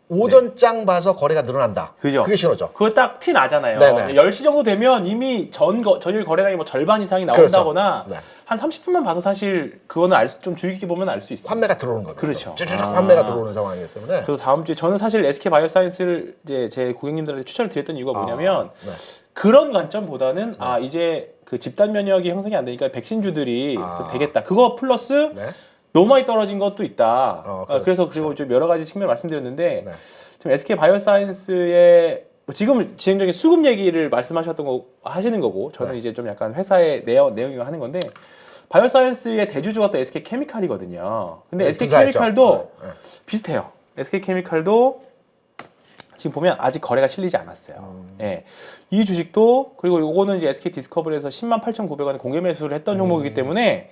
오전장 봐서 거래가 늘어난다. 그죠. 그게 신호죠. 그거 딱 티 나잖아요. 네네. 10시 정도 되면 이미 전일 거래량이 뭐 절반 이상이 나온다거나 그렇죠. 네. 한 30분만 봐서 사실 그거는 좀 주의 깊게 보면 알 수 있어요. 환매가 들어오는 겁니다. 그렇죠. 쭈쭈쭈 아. 환매가 들어오는 상황이기 때문에. 그래서 다음 주에 저는 사실 SK 바이오사이언스를 이제 제 고객님들한테 추천을 드렸던 이유가 뭐냐면 네. 그런 관점보다는 이제 그 집단 면역이 형성이 안 되니까 백신주들이 되겠다. 그거 플러스 네. 너무 많이 떨어진 것도 있다. 그렇죠. 그래서 그리고 좀 여러 가지 측면 말씀드렸는데 네. 지금 SK 바이오사이언스의 지금 진행적인 수급 얘기를 말씀하셨던 거 하시는 거고 저는 네. 이제 좀 약간 회사의 내용을 하는 건데 바이오사이언스의 대주주가 또 SK 케미칼이거든요. 근데 네, SK 분사했죠. 케미칼도 네. 비슷해요. SK 케미칼도 지금 보면 아직 거래가 실리지 않았어요. 예. 이 주식도 그리고 요거는 이제 SK 디스커버리에서 108,900원에 공개 매수를 했던 종목이기 때문에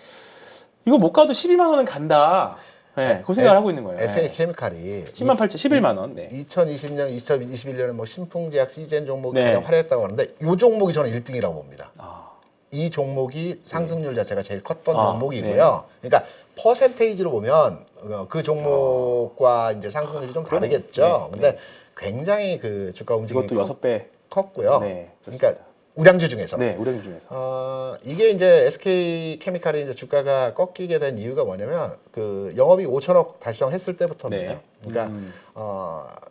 이거 못 가도 12만 원은 간다. 예. 그 생각을 하고 있는 거예요. SK 예. 케미칼이 11만 원. 네. 2020년, 2021년에 뭐 신풍제약 시젠 종목이 네. 가장 활약했다고 하는데 이 종목이 저는 1등이라고 봅니다. 아, 이 종목이 상승률 자체가 제일 컸던 아, 종목이고요. 그러니까 퍼센테이지로 보면 그 종목과 이제 상승률이 좀 다르겠죠. 네, 근데 굉장히 그 주가 움직임이 이것도 6배. 컸고요. 네. 그러니까 우량주 중에서. 네, 우량 중에서. 이게 이제 SK 케미칼이 이제 주가가 꺾이게 된 이유가 뭐냐면 그 영업이익 5천억 달성했을 때부터입니다. 네. 그러니까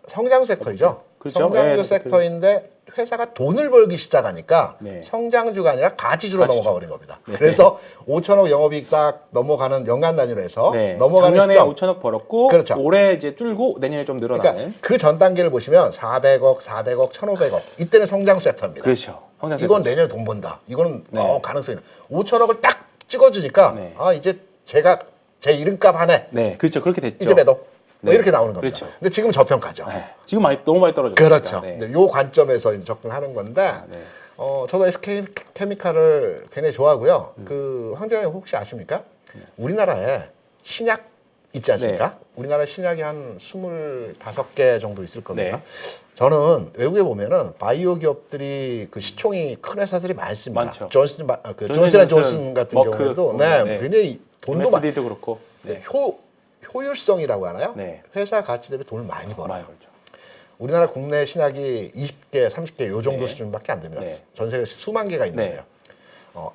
성장 섹터이죠. 그렇죠. 성장주 네, 섹터인데 회사가 돈을 벌기 시작하니까 네. 성장주가 아니라 가지주로 가지주. 넘어가 버린 겁니다. 네. 그래서 5천억 영업이익 딱 넘어가는 연간 단위로 해서 네. 넘어가는 작년에 시점. 5천억 벌었고 그렇죠. 올해 이제 줄고 내년에 좀 늘어나는. 그러니까 그 전 단계를 보시면 400억, 400억, 1,500억 이때는 성장 섹터입니다. 그렇죠. 성장 이건 섹터. 내년에 돈 번다. 이거는 네. 가능성이 있다. 5천억을 딱 찍어주니까 네. 이제 제가 제 이름값 하네. 네, 그렇죠. 그렇게 됐죠. 이제 매도. 뭐 네. 이렇게 나오는 겁니다. 그렇죠. 근데 지금 저평가죠. 네. 지금 너무 많이 떨어졌어요. 그렇죠. 네. 근데 요 관점에서 이제 접근하는 건데 네. 저도 SK 케미칼을 굉장히 좋아하고요. 그 황재영 혹시 아십니까? 우리나라에 신약 있지 않습니까? 네. 우리나라 신약이 한 25개 정도 있을 겁니다. 네. 저는 외국에 보면은 바이오 기업들이 그 시총이 큰 회사들이 많습니다. 많죠. 존슨앤존슨 같은 머크, 경우에도 네. 굉장히 돈도 많이 MSD도 그렇고. 네. 효율성이라고 하나요? 네. 회사 가치 대비 돈을 많이 벌어요. 많이 벌죠. 우리나라 국내 신약이 20개, 30개 요 정도 네. 수준밖에 안 됩니다. 네. 전 세계 수만 개가 네. 있는데요.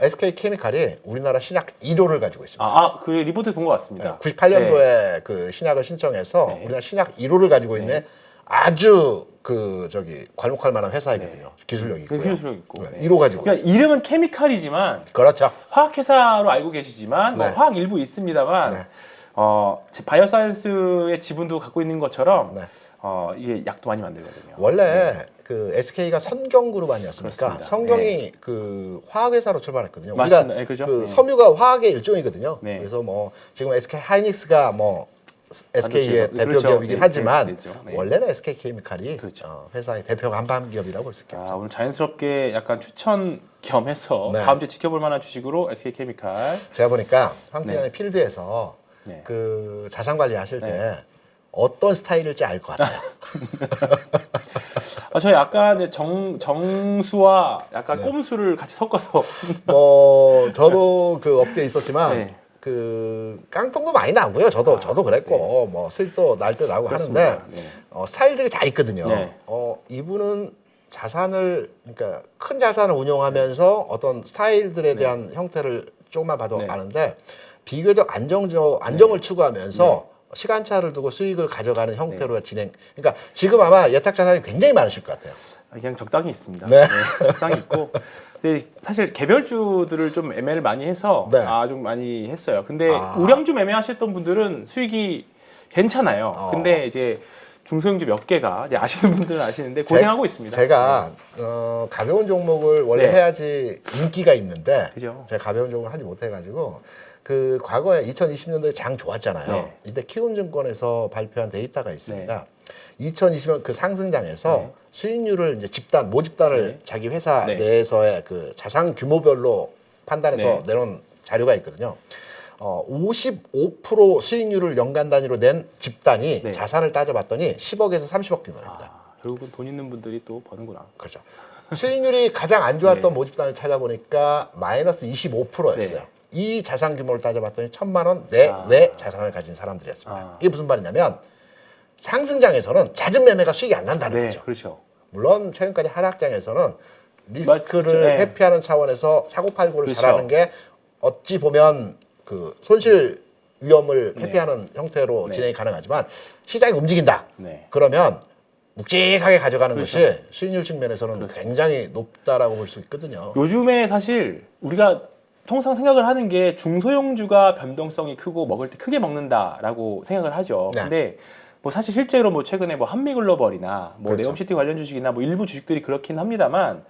SK 케미칼이 우리나라 신약 1호를 가지고 있습니다. 그 리포트 본 것 같습니다. 98년도에 그 신약을 신청해서 네. 우리나라 신약 1호를 가지고 있는 아주 괄목할 만한 회사이거든요. 기술력이 있고요. 기술력 있고. 네. 1호 가지고 그러니까 있습니다. 이름은 케미칼이지만 그렇죠. 화학회사로 알고 계시지만 뭐 네. 화학 일부 있습니다만 네. 바이오사이언스의 지분도 갖고 있는 것처럼 네. 이게 약도 많이 만들거든요. 원래 네. 그 SK가 성경그룹 아니었습니까? 그렇습니다. 성경이 그 화학회사로 출발했거든요. 맞습니다. 우리가 네, 그죠? 그 네. 섬유가 화학의 일종이거든요. 네. 그래서 뭐 지금 SK 하이닉스가 뭐 SK의 반도체죠. 대표 그렇죠. 기업이긴 네, 하지만 네, 그렇죠. 네. 원래는 SK케미칼이 그렇죠. 회사의 대표 간판 기업이라고 볼 수 있겠죠. 아, 오늘 자연스럽게 약간 추천 겸해서 네. 다음 주에 지켜볼 만한 주식으로 SK케미칼. 제가 보니까 황 네. 팀장이 필드에서 네. 그 자산 관리 하실 네. 때 어떤 스타일일지 알 것 같아요. 저 약간 정수와 약간 네. 꼼수를 같이 섞어서 저도 그 업계에 있었지만 네. 그 깡통도 많이 나고요. 저도 그랬고 뭐 수익도 날 때 나고 그렇습니다. 하는데 네. 스타일들이 다 있거든요. 네. 이분은 자산을 그러니까 큰 자산을 운용하면서 어떤 스타일들에 네. 대한 형태를 조금만 봐도 네. 아는데 비교적 안정을 추구하면서 시간차를 두고 수익을 가져가는 형태로 진행. 그러니까 지금 아마 예탁 자산이 굉장히 많으실 것 같아요. 그냥 적당히 있습니다. 네. 적당히 있고. 근데 사실 개별주들을 좀 매매를 많이 해서 네. 좀 많이 했어요. 근데 아. 우량주 매매하셨던 분들은 수익이 괜찮아요. 근데 이제 중소형주 몇 개가 이제 아시는 분들은 아시는데 고생하고 있습니다. 제가 가벼운 종목을 원래 네. 해야지 인기가 있는데 그죠? 제가 가벼운 종목을 하지 못해가지고 그 과거에 2020년도에 장 좋았잖아요. 네. 이때 키움증권에서 발표한 데이터가 있습니다. 2020년 그 상승장에서 네. 수익률을 이제 모집단을 네. 자기 회사 네. 내에서의 그 자산 규모별로 판단해서 네. 내놓은 자료가 있거든요. 55% 수익률을 연간 단위로 낸 집단이 네. 자산을 따져봤더니 10억에서 30억 규모입니다. 결국은 돈 있는 분들이 또 버는구나. 그렇죠. 수익률이 가장 안 좋았던 네. 모집단을 찾아보니까 마이너스 25%였어요. 네. 이 자산 규모를 따져봤더니 1,000만 원 아. 내 자산을 가진 사람들이었습니다. 아. 이게 무슨 말이냐면 상승장에서는 잦은 매매가 수익이 안 난다는 네, 거죠. 그렇죠. 물론 최근까지 하락장에서는 리스크를 맞죠. 네. 회피하는 차원에서 사고팔고를 그렇죠. 잘하는 게 어찌 보면 그 손실 위험을 회피하는 형태로 네. 진행이 가능하지만 시장이 움직인다. 네. 그러면 묵직하게 가져가는 그렇죠. 것이 수익률 측면에서는 그렇습니다. 굉장히 높다라고 볼 수 있거든요. 요즘에 사실 우리가 통상 생각을 하는 게 중소형주가 변동성이 크고 먹을 때 크게 먹는다라고 생각을 하죠. 네. 근데 뭐 사실 실제로 뭐 최근에 뭐 한미글로벌이나 뭐 그렇죠. 네옴시티 관련 주식이나 뭐 일부 주식들이 그렇긴 합니다만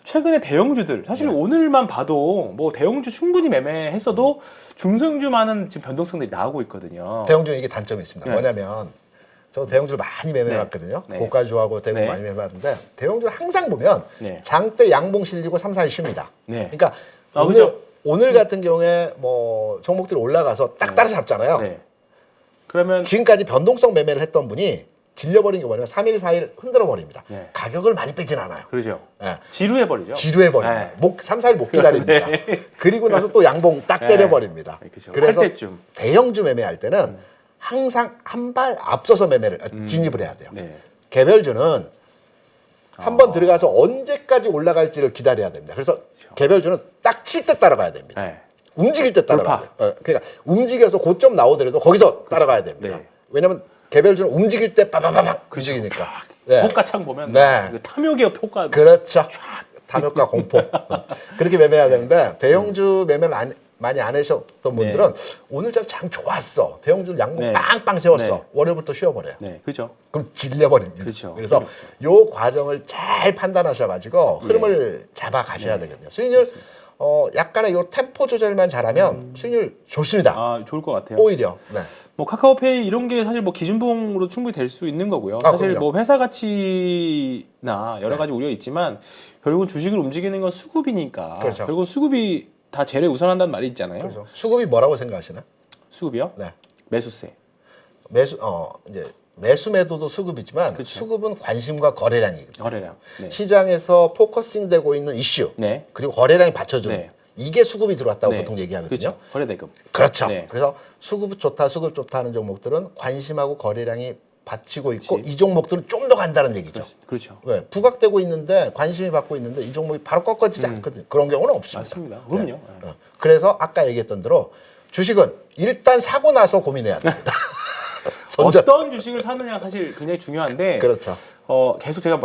최근에 대형주들 사실 네. 오늘만 봐도 뭐 대형주 충분히 매매했어도 중소형주만은 지금 변동성들이 나오고 있거든요. 대형주는 이게 단점이 있습니다. 네. 뭐냐면 저 대형주를 많이 매매해봤거든요. 네. 고가주하고 대형주 네. 많이 매매해봤는데 대형주를 항상 보면 네. 장대 양봉 실리고 3, 4일 쉽니다. 네. 그러니까 그죠? 오늘 같은 경우에 뭐 종목들이 올라가서 딱 네. 따라잡잖아요. 네. 그러면 지금까지 변동성 매매를 했던 분이 질려버린 게 뭐냐면 3일, 4일 흔들어버립니다. 네. 가격을 많이 빼진 않아요. 그러죠. 예. 지루해버리죠. 지루해버립니다. 네. 3, 4일 못 기다립니다. 그리고 나서 또 양봉 딱 네. 때려버립니다. 그렇죠. 그래서 할 때쯤. 대형주 매매할 때는 항상 한 발 앞서서 진입을 해야 돼요. 네. 개별주는 한 번 들어가서 언제까지 올라갈지를 기다려야 됩니다. 그래서 그렇죠. 개별주는 딱 칠 때 따라가야 됩니다. 네. 움직일 때 따라가야 돌파. 돼요. 그러니까 움직여서 고점 나오더라도 거기서 따라가야 됩니다. 네. 왜냐면 개별주는 움직일 때 빠바바박 움직이니까. 네. 호가창 보면 네. 그 탐욕의 효과. 그렇죠. 탐욕과 공포. 그렇게 매매해야 되는데 대형주 매매를 많이 안 하셨던 분들은 오늘 장 좋았어. 대형주 양봉 네. 빵빵 세웠어. 네. 월요일부터 쉬어버려요. 네, 그죠. 그럼 질려버립니다. 그렇죠. 그래서 요 과정을 잘 판단하셔가지고 예. 흐름을 잡아 가셔야 네. 되거든요. 수익률 약간의 요 템포 조절만 잘하면 수익률 좋습니다. 아, 좋을 것 같아요. 오히려. 네. 뭐 카카오페이 이런 게 사실 뭐 기준봉으로 충분히 될 수 있는 거고요. 아, 사실 그럼요. 뭐 회사 가치나 여러 네. 가지 우려 있지만 결국은 주식을 움직이는 건 수급이니까. 그렇죠. 결국 수급이 다 재를 우선한다는 말이 있잖아요. 그래서 수급이 뭐라고 생각하시나? 수급이요? 네. 매수세. 이제 매수 매도도 수급이지만 그렇죠. 수급은 관심과 거래량이거든요. 거래량. 네. 시장에서 포커싱되고 있는 이슈 네. 그리고 거래량이 받쳐주는 네. 이게 수급이 들어왔다고 네. 보통 얘기하거든요. 그렇죠. 거래대금. 그렇죠. 네. 그래서 수급 좋다 하는 종목들은 관심하고 거래량이 받치고 있고 그렇지. 이 종목들은 좀 더 간다는 얘기죠. 그렇죠. 왜? 부각되고 있는데 관심이 받고 있는데 이 종목이 바로 꺾어지지 않거든요. 그런 경우는 없습니다. 맞습니다. 그럼요. 네. 그래서 아까 얘기했던 대로 주식은 일단 사고 나서 고민해야 됩니다. 어떤 주식을 사느냐 사실 굉장히 중요한데 그렇죠. 계속 제가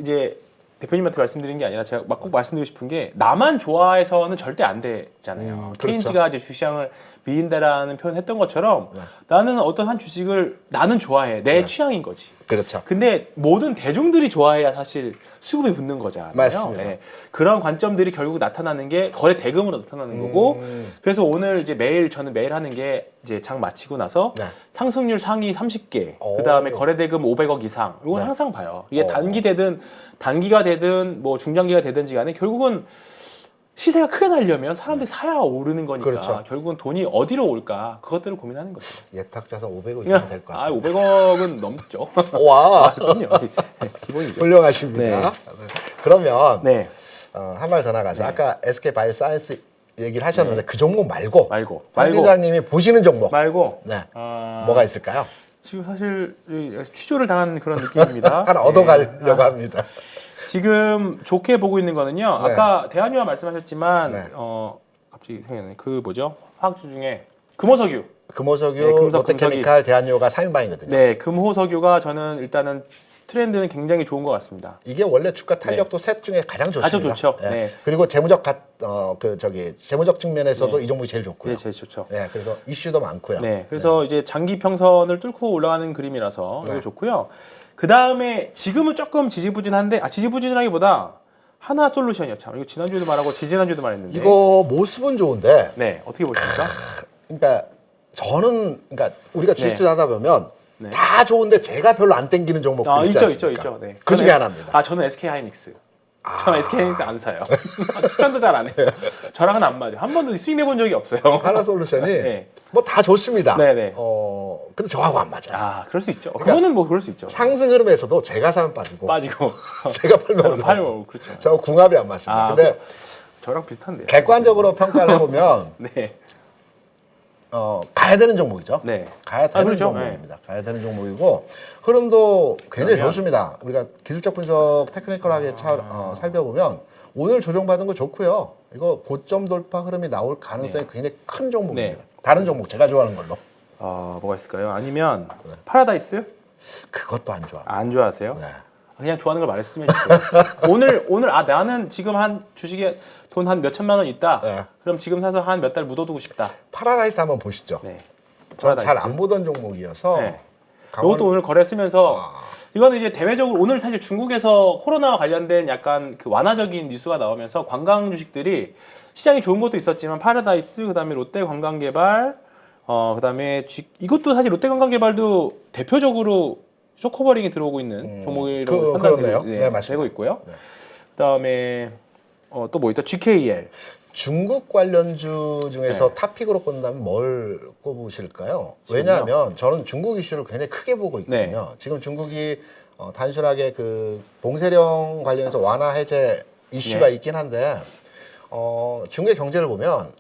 이제 대표님한테 말씀드린 게 아니라 제가 꼭 말씀드리고 싶은 게 나만 좋아해서는 절대 안 되잖아요. 그렇죠. 케인즈가 이제 주시장을 미인다라는 표현을 했던 것처럼 네. 나는 어떤 한 주식을 나는 좋아해. 내 네. 취향인 거지. 그렇죠. 근데 모든 대중들이 좋아해야 사실 수급이 붙는 거잖아요. 맞습니다. 네. 그런 관점들이 결국 나타나는 게 거래 대금으로 나타나는 거고 그래서 오늘 이제 저는 매일 하는 게 이제 장 마치고 나서 네. 상승률 상위 30개 오. 그다음에 거래 대금 500억 이상 이건 네. 항상 봐요. 이게 단기가 되든 뭐 중장기가 되든지 간에 결국은 시세가 크게 날려면 사람들이 사야 오르는 거니까 그렇죠. 결국은 돈이 어디로 올까 그것들을 고민하는 거죠. 예탁자산 500억 이상 될 것 같아요. 500억은 넘죠. 와, 그럼요. 기본이죠. 훌륭하십니다. 그러면 네. 한 발 더 나가서 네. 아까 SK 바이오사이언스 얘기를 하셨는데 그 종목 말고 말고 황 팀장님이 보시는 종목 말고 네. 아, 뭐가 있을까요? 지금 사실 취조를 당한 그런 느낌입니다. 하나 얻어가려고 합니다. 지금 좋게 보고 있는 거는요. 네. 아까 대한유화 말씀하셨지만 네. 갑자기 생각나네. 그 뭐죠? 화학주 중에 금호석유. 금호석유, 네, 롯데케미칼, 대한유가 3인방이거든요. 네, 금호석유가 저는 일단은 트렌드는 굉장히 좋은 것 같습니다. 이게 원래 주가 탄력도 셋 중에 가장 좋습니다. 아주 좋죠. 예. 네. 그리고 재무적 측면에서도 네. 이 종목이 제일 좋고요. 네, 제일 좋죠. 예, 그래서 이슈도 많고요. 네, 그래서 이제 장기 평선을 뚫고 올라가는 그림이라서 네. 이거 좋고요. 그 다음에 지금은 조금 지지부진한데, 지지부진하기보다 하나솔루션이요. 참, 이거 지난주에도 말하고 지지난주에도 말했는데. 이거 모습은 좋은데, 네, 어떻게 보십니까? 그러니까 저는 그러니까 우리가 네. 주식투자 하다 보면 네. 다 좋은데 제가 별로 안 땡기는 종목들 있지 있죠, 않습니까? 있죠. 네. 그 중에 저는 하나입니다. 저는 SK 하이닉스. 저는 SK 하이닉스 안 사요. 추천도 잘 안 해요. 저랑은 안 맞아요. 한 번도 수익 내본 적이 없어요. 하나솔루션이 네. 뭐 다 좋습니다. 네네. 근데 저하고 안 맞아요. 아, 그럴 수 있죠. 그러니까 그거는 뭐 그럴 수 있죠. 상승 흐름에서도 제가 사면 빠지고 빠지고. 제가 팔면 올라가고 팔고, 그렇죠. 저 궁합이 안 맞습니다. 아, 근데 저랑 비슷한데요. 객관적으로 평가를 해보면 네. 가야 되는 종목이죠. 네. 가야 되는 그렇죠. 종목입니다. 가야 되는 종목이고 흐름도 굉장히 그러면- 좋습니다. 우리가 기술적 분석 테크니컬하게 살펴보면 오늘 조정받은 거 좋고요. 이거 고점 돌파 흐름이 나올 가능성이 굉장히 큰 종목입니다. 네. 다른 종목 제가 좋아하는 걸로 뭐가 있을까요? 아니면 네. 파라다이스? 그것도 안 좋아. 안 좋아하세요? 네. 그냥 좋아하는 걸 말했으면 좋겠어요. 오늘 나는 지금 한 주식에 돈 한 몇 천만 원 있다. 네. 그럼 지금 사서 한 몇 달 묻어두고 싶다. 파라다이스 한번 보시죠. 네. 저는 파라다이스. 잘 안 보던 종목이어서 네. 강원- 이것도 오늘 거래했으면서 아, 이거는 이제 대외적으로 오늘 사실 중국에서 코로나와 관련된 약간 그 완화적인 뉴스가 나오면서 관광 주식들이 시장이 좋은 것도 있었지만 파라다이스 그다음에 롯데관광개발 그다음에 이것도 사실 롯데관광개발도 대표적으로 쇼커버링이 들어오고 있는 종목으로 그렇네요. 판단되고 네, 맞습니다. 되고 있고요. 네. 그다음에 또 뭐 있다? GKL. 중국 관련주 중에서 네. 탑픽으로 꼽는다면 뭘 꼽으실까요? 지금요? 왜냐하면 저는 중국 이슈를 굉장히 크게 보고 있거든요. 네. 지금 중국이 단순하게 그 봉쇄령 관련해서 완화 해제 이슈가 네. 있긴 한데 중국의 경제를 보면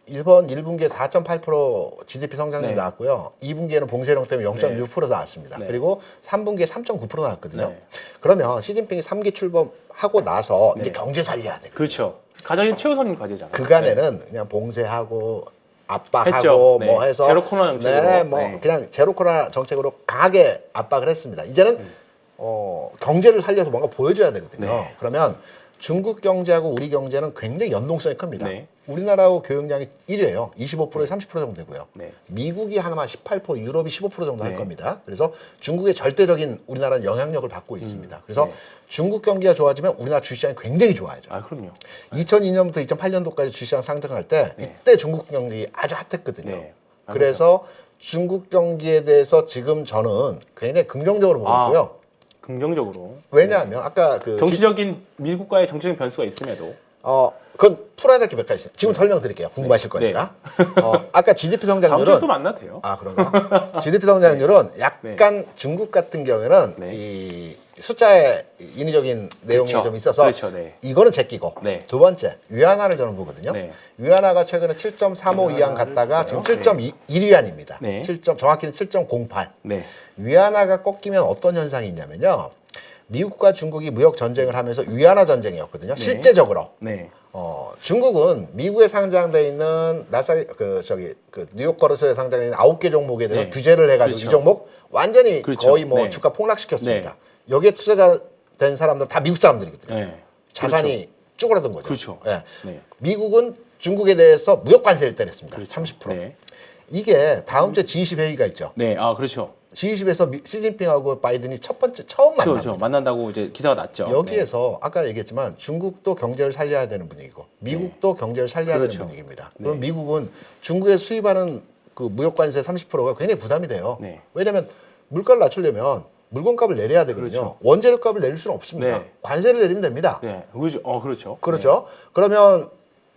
이번 1분기에 4.8% GDP 성장률이 네. 나왔고요. 2분기에는 봉쇄령 때문에 0.6% 나왔습니다. 네. 그리고 3분기에 3.9% 나왔거든요. 네. 그러면 시진핑이 3기 출범하고 나서 이제 네. 경제 살려야 돼요. 그렇죠. 가장 최우선 과제잖아요. 그간에는 그냥 봉쇄하고 압박하고 했죠. 네. 뭐 해서 제로 코로나 정책으로. 네, 뭐 네. 그냥 제로 코로나 정책으로 강하게 압박을 했습니다. 이제는 경제를 살려서 뭔가 보여줘야 되거든요. 네. 그러면 중국 경제하고 우리 경제는 굉장히 연동성이 큽니다. 네. 우리나라하고 교역량이 1위예요. 25%에 30% 정도 되고요. 네. 미국이 하나만 18%, 유럽이 15% 정도 할 네. 겁니다. 그래서 중국의 절대적인 우리나라는 영향력을 받고 있습니다. 그래서 네. 중국 경기가 좋아지면 우리나라 주시장이 굉장히 좋아져. 아, 그럼요. 2002년부터 2008년도까지 주시장 상승할 때 네. 이때 중국 경기 아주 핫했거든요. 네. 그래서 중국 경기에 대해서 지금 저는 굉장히 긍정적으로 보고 아, 있고요. 긍정적으로. 왜냐하면 아까 그 정치적인 미국과의 정치적인 변수가 있음에도 그건 풀어야 될 게 몇 가지 있어요. 지금 설명드릴게요. 궁금하실 네. 거니까. 아까 GDP 다음 주에 성장률은 또 만나도 돼요. 그런가? GDP 성장률은 약간 중국 같은 경우에는 네. 이 숫자에 인위적인 내용이 그렇죠. 좀 있어서 그렇죠. 네. 이거는 제끼고 네. 두 번째 위안화를 저는 보거든요. 네. 위안화가 최근에 7.35 위안 갔다가 지금 볼까요? 7.1위안입니다. 네. 정확히는 7.08. 네. 위안화가 꺾이면 어떤 현상이 있냐면요. 미국과 중국이 무역 전쟁을 하면서 위안화 전쟁이었거든요. 네. 실제적으로. 네. 중국은 미국에 상장돼 있는 뉴욕 거래소에 상장돼 있는 9개 종목에 대해서 네. 규제를 해가지고 그렇죠. 이 종목 완전히 그렇죠. 거의 뭐 네. 주가 폭락시켰습니다. 여기에 투자된 사람들 다 미국 사람들이거든요. 네. 자산이 쭈그러든 거죠. 그렇죠. 예. 네. 미국은 중국에 대해서 무역 관세를 때렸습니다. 그렇죠. 30%. 네. 이게 다음 주에 G20 회의가 있죠. 네, 아 그렇죠. G20에서 시진핑하고 바이든이 처음 만납니다. 그렇죠. 만난다고 이제 기사가 났죠. 여기에서 아까 얘기했지만 중국도 경제를 살려야 되는 분위기고 미국도 경제를 살려야 그렇죠. 되는 분위기입니다. 네. 그럼 미국은 중국에 수입하는 그 무역 관세 30%가 굉장히 부담이 돼요. 네. 왜냐하면 물가를 낮추려면 물건값을 내려야 되거든요. 그렇죠. 원재료 값을 내릴 수는 없습니다. 네. 관세를 내리면 됩니다. 네, 그렇죠. 그렇죠. 그렇죠. 그러면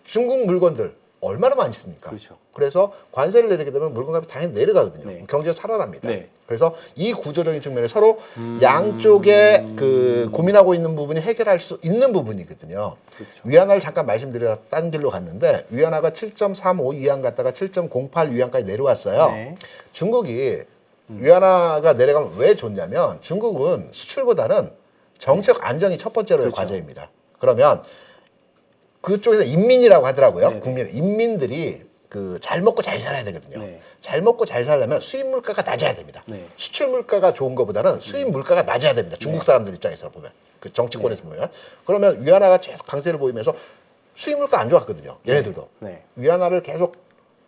중국 물건들 얼마나 많이 네. 씁니까? 그렇죠. 그래서 관세를 내리게 되면 물건값이 당연히 내려가거든요. 네. 경제가 살아납니다. 네. 그래서 이 구조적인 측면에 서로 양쪽에 그 고민하고 있는 부분이 해결할 수 있는 부분이거든요. 그렇죠. 위안화를 잠깐 말씀드려 딴 길로 갔는데 위안화가 7.35 위안 갔다가 7.08 위안까지 내려왔어요. 네. 중국이 위안화가 내려가면 왜 좋냐면 중국은 수출보다는 정책 안정이 첫 번째로 그렇죠. 과제입니다. 그러면 그쪽에서 인민이라고 하더라고요. 네네. 국민 인민들이 그 잘 먹고 잘 살아야 되거든요. 네. 잘 먹고 잘 살려면 수입 물가가 낮아야 됩니다. 네. 수출 물가가 좋은 것보다는 수입 물가가 낮아야 됩니다. 중국 사람들 입장에서 보면 그 정치권에서 보면 그러면 위안화가 계속 강세를 보이면서 수입 물가 안 좋았거든요. 얘네들도 네. 위안화를 계속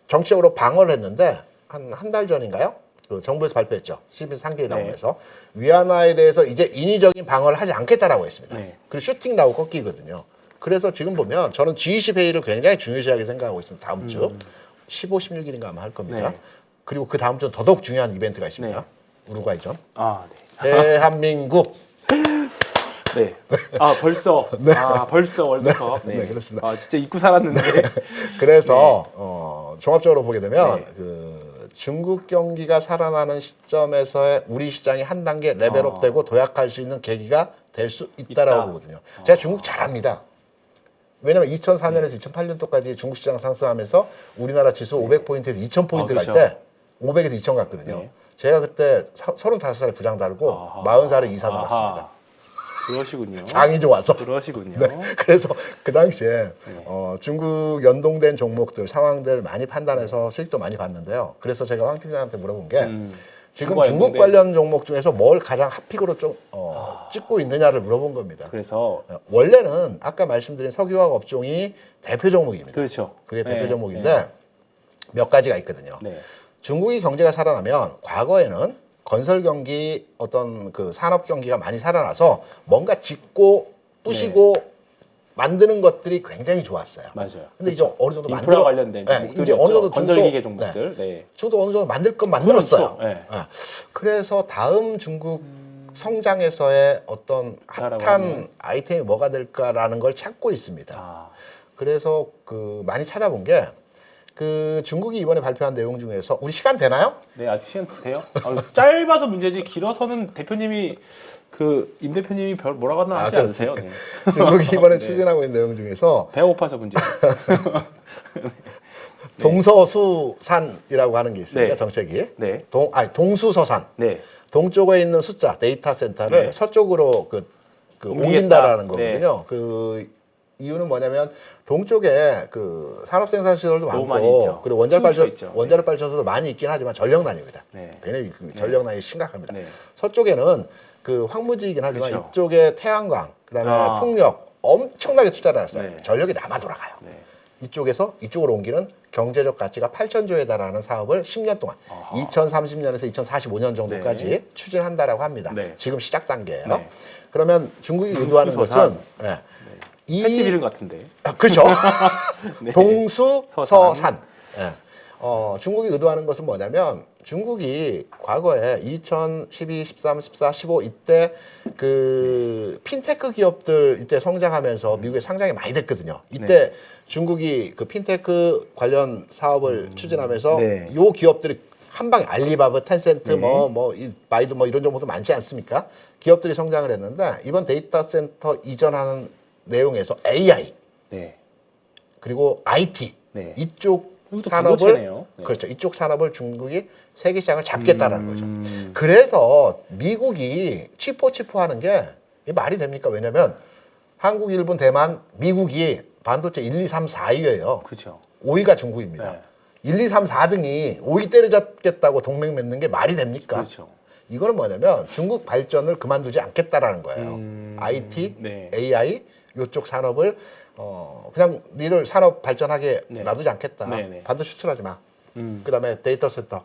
정치적으로 방어를 했는데 한 달 전인가요? 그 정부에서 발표했죠. 12상계에 나오면서 위안화에 대해서 이제 인위적인 방어를 하지 않겠다라고 했습니다. 네. 그리고 슈팅 나오고 꺾이거든요. 그래서 지금 보면 저는 G20 회의를 굉장히 중요시하게 생각하고 있습니다. 다음 주 15, 16일인가 아마 할 겁니다. 네. 그리고 그 다음 주는 더더욱 중요한 이벤트가 있습니다. 우루과이전. 아, 대한민국. 네. 아, 벌써. 아, 벌써 월드컵. 네, 그렇습니다. 아, 진짜 잊고 살았는데. 그래서 종합적으로 보게 되면 네. 그 중국 경기가 살아나는 시점에서의 우리 시장이 한 단계 레벨업되고 도약할 수 있는 계기가 될 수 있다라고 있다. 보거든요. 제가 중국 잘합니다. 왜냐면 2004년에서 2008년도까지 중국 시장 상승하면서 우리나라 지수 500포인트에서 2000포인트 그렇죠. 갈 때 500에서 2000 갔거든요. 네. 제가 그때 35살에 부장 달고 아하. 40살에 이사 아하. 나갔습니다. 그러시군요. 장이 좋아서. 그러시군요. 네. 그래서 그 당시에 네. 중국 연동된 종목들 상황들 많이 판단해서 수익도 많이 봤는데요. 그래서 제가 황 팀장한테 물어본 게 지금 중국과 중국 연동된- 관련 종목 중에서 뭘 가장 핫픽으로 좀 찍고 있느냐를 물어본 겁니다. 그래서 원래는 아까 말씀드린 석유화학 업종이 대표 종목입니다. 그렇죠. 그게 대표 네. 종목인데 몇 가지가 있거든요. 네. 중국이 경제가 살아나면 과거에는 건설 경기 어떤 그 산업 경기가 많이 살아나서 뭔가 짓고 부시고 만드는 것들이 굉장히 좋았어요. 맞아요. 근데 이제 어느 정도 인프라 관련된 네, 종목들이 이제 어느 정도 건설기계 중도- 종목들. 네. 중도 어느 정도 만들 건 만들었어요. 그렇죠. 네. 그래서 다음 중국 성장에서의 어떤 따라가면. 핫한 아이템이 뭐가 될까라는 걸 찾고 있습니다. 아, 그래서 그 많이 찾아본 게 그 중국이 이번에 발표한 내용 중에서 우리 시간 되나요? 네, 아직 시간 돼요? 아, 짧아서 문제지 길어서는 대표님이 그 임 대표님이 별 뭐라고 하나 하지 않으세요? 네. 중국이 이번에 네. 추진하고 있는 내용 중에서 배가 고파서 문제. 동서수산이라고 하는 게 있습니다. 네. 정책이 네. 동수서산 네. 동쪽에 있는 숫자 데이터 센터를 네. 서쪽으로 그 옮기겠다. 옮긴다라는 네. 거거든요. 그 이유는 뭐냐면 동쪽에 그 산업 생산 시설도 너무 많고 많이 있죠. 그리고 원자력 치우쳐 발전 있죠. 원자력 발전소도 많이 있긴 하지만 전력난입니다. 네. 굉장히 그 전력난이 심각합니다. 네. 서쪽에는 그 황무지이긴 하지만 그렇죠. 이쪽에 태양광 그다음에 아. 풍력 엄청나게 투자를 했어요. 네. 전력이 남아 돌아가요. 네. 이쪽에서 이쪽으로 옮기는 경제적 가치가 8천조에 달하는 사업을 10년 동안 아하. 2030년에서 2045년 정도까지 네. 추진한다라고 합니다. 네. 지금 시작 단계예요. 네. 그러면 중국이 의도하는 동수서산. 것은 횟집 이름 같은데. 그렇죠. 네. 동수서산. 예. 중국이 의도하는 것은 뭐냐면 중국이 과거에 2012, 13, 14, 15 이때 그 핀테크 기업들 이때 성장하면서 미국에 상장이 많이 됐거든요. 이때 중국이 그 핀테크 관련 사업을 추진하면서 네. 요 기업들이 한 방에 알리바바, 텐센트, 네. 바이두 이런 정도도 많지 않습니까? 기업들이 성장을 했는데 이번 데이터 센터 이전하는 내용에서 AI 네. 그리고 IT 네. 이쪽 이것도 산업을 반도체네요. 네. 그렇죠. 이쪽 산업을 중국이 세계 시장을 잡겠다라는 거죠. 음. 그래서 미국이 치포 하는 게 이게 말이 됩니까? 왜냐면 한국, 일본, 대만, 미국이 반도체 1, 2, 3, 4위예요. 그렇죠. 5위가 중국입니다. 네. 1, 2, 3, 4등이 5위 때려잡겠다고 동맹 맺는 게 말이 됩니까? 그렇죠. 이거는 뭐냐면 중국 발전을 그만두지 않겠다라는 거예요. IT, 네. AI 이쪽 산업을 그냥 니들 산업 발전하게 네. 놔두지 않겠다. 네, 네. 반도체 수출하지 마. 그다음에 데이터 센터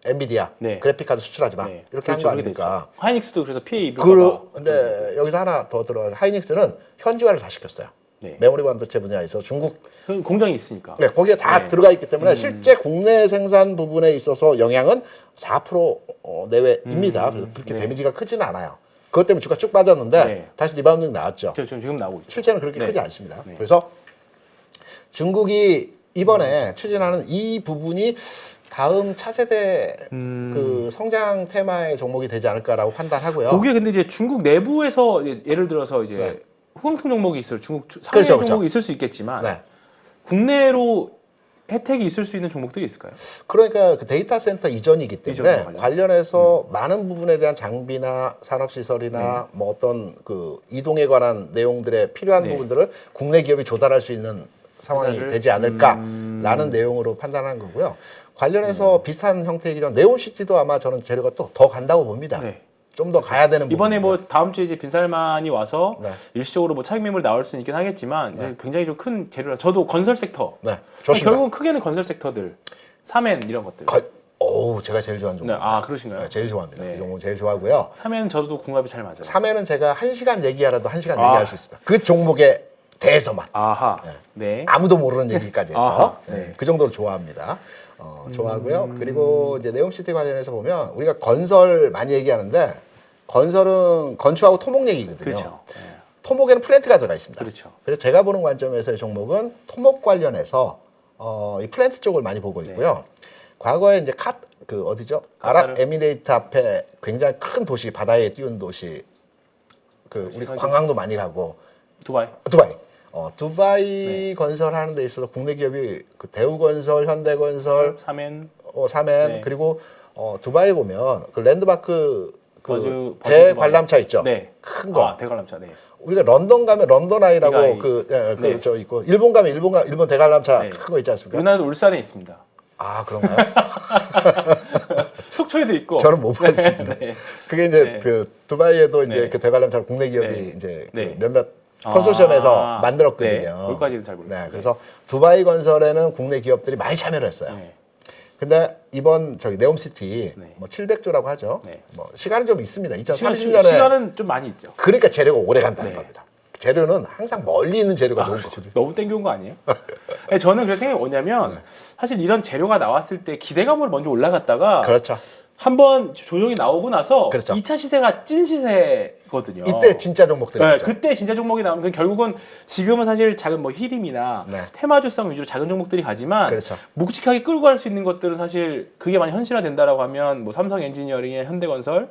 엔비디아 네. 그래픽 카드 수출하지 마. 네. 이렇게 한 그렇죠, 거 그게 아닙니까? 됐죠. 하이닉스도 그래서 피해 입을까 봐. 근데 여기서 하나 더 들어요. 하이닉스는 현지화를 다 시켰어요. 네. 메모리 반도체 분야에서 중국 공장이 있으니까. 네, 거기에 다 네. 들어가 있기 때문에 실제 국내 생산 부분에 있어서 영향은 4% 내외입니다. 그래서 그렇게 네. 데미지가 크지는 않아요. 그것 때문에 주가 쭉 빠졌는데 네. 다시 리바운딩 나왔죠. 지금 나오고 있죠. 실제는 그렇게 네. 크지 않습니다. 네. 그래서 중국이 이번에 추진하는 이 부분이 다음 차세대 그 성장 테마의 종목이 되지 않을까라고 판단하고요. 거기에 근데 이제 중국 내부에서 예를 들어서 이제 네. 후흥통 종목이 있을 중국 상해 그렇죠, 종목이 그렇죠. 있을 수 있겠지만 네. 국내로 혜택이 있을 수 있는 종목들이 있을까요? 그러니까 그 데이터 센터 이전이기 때문에 이전과 관련해서 많은 부분에 대한 장비나 산업 시설이나 뭐 어떤 그 이동에 관한 내용들에 필요한 네. 부분들을 국내 기업이 조달할 수 있는 상황이 조달을? 되지 않을까라는 내용으로 판단한 거고요. 관련해서 비슷한 형태이기 때문에 네온시티도 아마 저는 재료가 또 더 간다고 봅니다. 네. 좀 더 가야 되는 이번에 부분이고요. 뭐 다음 주에 이제 빈살만이 와서 네. 일시적으로 뭐 차익 매물 나올 수는 있긴 하겠지만 이제 굉장히 좀 큰 재료라. 저도 건설 섹터. 네, 좋습니다. 결국은 크게는 건설 섹터들, 사멘 이런 것들. 제가 제일 좋아하는 종목. 네, 아 그러신가요? 네, 제일 좋아합니다. 네. 이 종목 제일 좋아하고요. 사멘 저도 궁합이 잘 맞아요. 3회는 제가 1시간 얘기하라도 1시간 아. 얘기할 수 있습니다. 그 종목에 대해서만. 아하. 네. 네. 아무도 모르는 얘기까지 해서 아하, 네. 네. 그 정도로 좋아합니다. 좋아하고요. 그리고 이제 네옴시티 관련해서 보면 우리가 건설 많이 얘기하는데 건설은 건축하고 토목 얘기거든요. 그렇죠. 네. 토목에는 플랜트가 들어가 있습니다. 그렇죠. 그래서 제가 보는 관점에서의 종목은 토목 관련해서 이 플랜트 쪽을 많이 보고 있고요. 과거에 이제 어디죠? 아랍에미레이트 앞에 굉장히 큰 도시, 바다에 띄운 도시, 우리 관광도 많이 가고 두바이. 두바이 네. 건설하는 데 있어서 국내 기업이 대우건설, 현대건설, 사멘. 사멘 네. 그리고 두바이 보면 그 랜드마크 버즈 대관람차 있죠. 네. 큰 거. 아, 대관람차. 네. 우리가 런던 가면 런던 아이라고 네. 그저 있고 일본 가면 일본 대관람차 네. 큰 거 있지 않습니까? 우리나라도 울산에 있습니다. 아 그런가요? 속초에도 있고. 저는 못 봤습니다. 네. 그게 이제 네. 그 두바이에도 이제 네. 그 대관람차 국내 기업이 네. 이제 네. 그 몇몇 컨소시엄에서 아, 만들었거든요. 네. 거기까지는 잘 모르겠어요. 네, 그래서 두바이 건설에는 국내 기업들이 많이 참여를 했어요. 네. 근데 이번 네옴시티 네. 뭐 700조라고 하죠. 네. 뭐 시간은 좀 있습니다. 2030년에 시간은 좀 많이 있죠. 그러니까 재료가 오래 간다는 네. 겁니다. 재료는 항상 멀리 있는 재료가 좋은 거거든요. 너무 땡겨온 거 아니에요? 네, 저는 그래서 생각이 뭐냐면 사실 이런 재료가 나왔을 때 기대감으로 먼저 올라갔다가 그렇죠. 한번 조정이 나오고 나서 그렇죠. 2차 시세가 찐 시세거든요. 이때 진짜 종목들이 네, 있죠. 그때 진짜 종목이 나오면 결국은 지금은 사실 작은 뭐 히림이나 네. 테마주성 위주로 작은 종목들이 가지만 그렇죠. 묵직하게 끌고 갈 수 있는 것들은 사실 그게 만약 현실화된다라고 하면 뭐 삼성 엔지니어링의 현대건설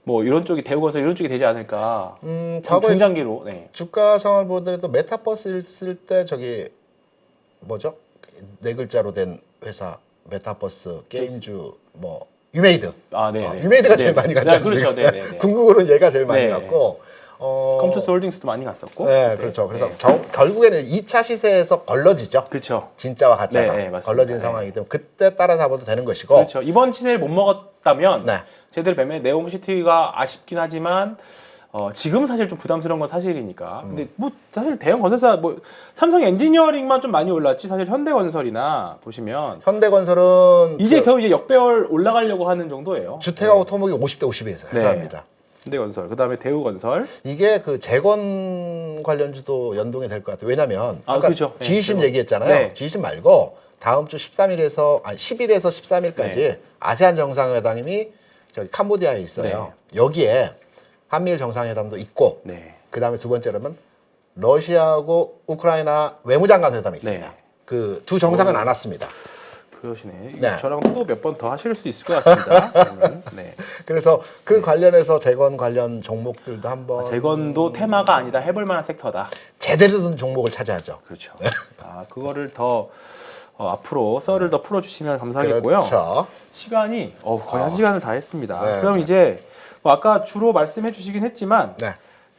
뭐 이런 쪽이 대우건설 이런 쪽이 되지 않을까. 과거에 중장기로. 네. 주가 상황을 보더라도 메타버스 있을 때 뭐죠? 네 글자로 된 회사 메타버스 게임주 뭐 유메이드. 아, 네. 유메이드가 제일 많이 갔지 않습니까? 그렇죠. 네, 네. 궁극으로는 얘가 제일 많이 네. 갔고 컴투스 홀딩스도 많이 갔었고. 네, 그때. 그렇죠. 그래서 네. 결국에는 2차 시세에서 걸러지죠. 그렇죠. 진짜와 가짜가 네, 네, 맞습니다. 걸러진 네. 상황이기 때문에 그때 따라잡아도 되는 것이고. 그렇죠. 이번 시세를 못 먹었다면 네. 제대로 매매 네옴시티가 아쉽긴 하지만 지금 사실 좀 부담스러운 건 사실이니까. 근데 뭐 사실 대형 건설사 뭐 삼성 엔지니어링만 좀 많이 올랐지 사실 현대건설이나 보시면 현대건설은 이제 겨우 이제 역배열 올라가려고 하는 정도예요. 주택하고 토목이 50대 50에서 네. 해서합니다. 현대건설, 그다음에 대우건설. 이게 그 재건 관련주도 연동이 될 것 같아요. 왜냐면 아까 그렇죠. 네, G20 재건. 얘기했잖아요. 네. G20 말고 다음 주 10일에서 13일까지 네. 아세안 정상회담이 저기 캄보디아에 있어요. 여기에 한미일 정상회담도 있고 네. 그다음에 두 번째로는 러시아하고 우크라이나 외무장관 회담이 있습니다. 네. 그 두 정상은 안 왔습니다. 그러시네. 네. 저랑 또 몇 번 더 하실 수 있을 것 같습니다. 그러면. 네. 그래서 그 관련해서 재건 관련 종목들도 한번 재건도 테마가 아니다 해볼 만한 섹터다. 제대로 된 종목을 찾아야죠. 그렇죠. 그거를 더 앞으로 썰을 더 풀어주시면 감사하겠고요. 그렇죠. 시간이 거의 한 시간을 다 했습니다. 네. 그럼 이제 뭐 아까 주로 말씀해 주시긴 했지만 네.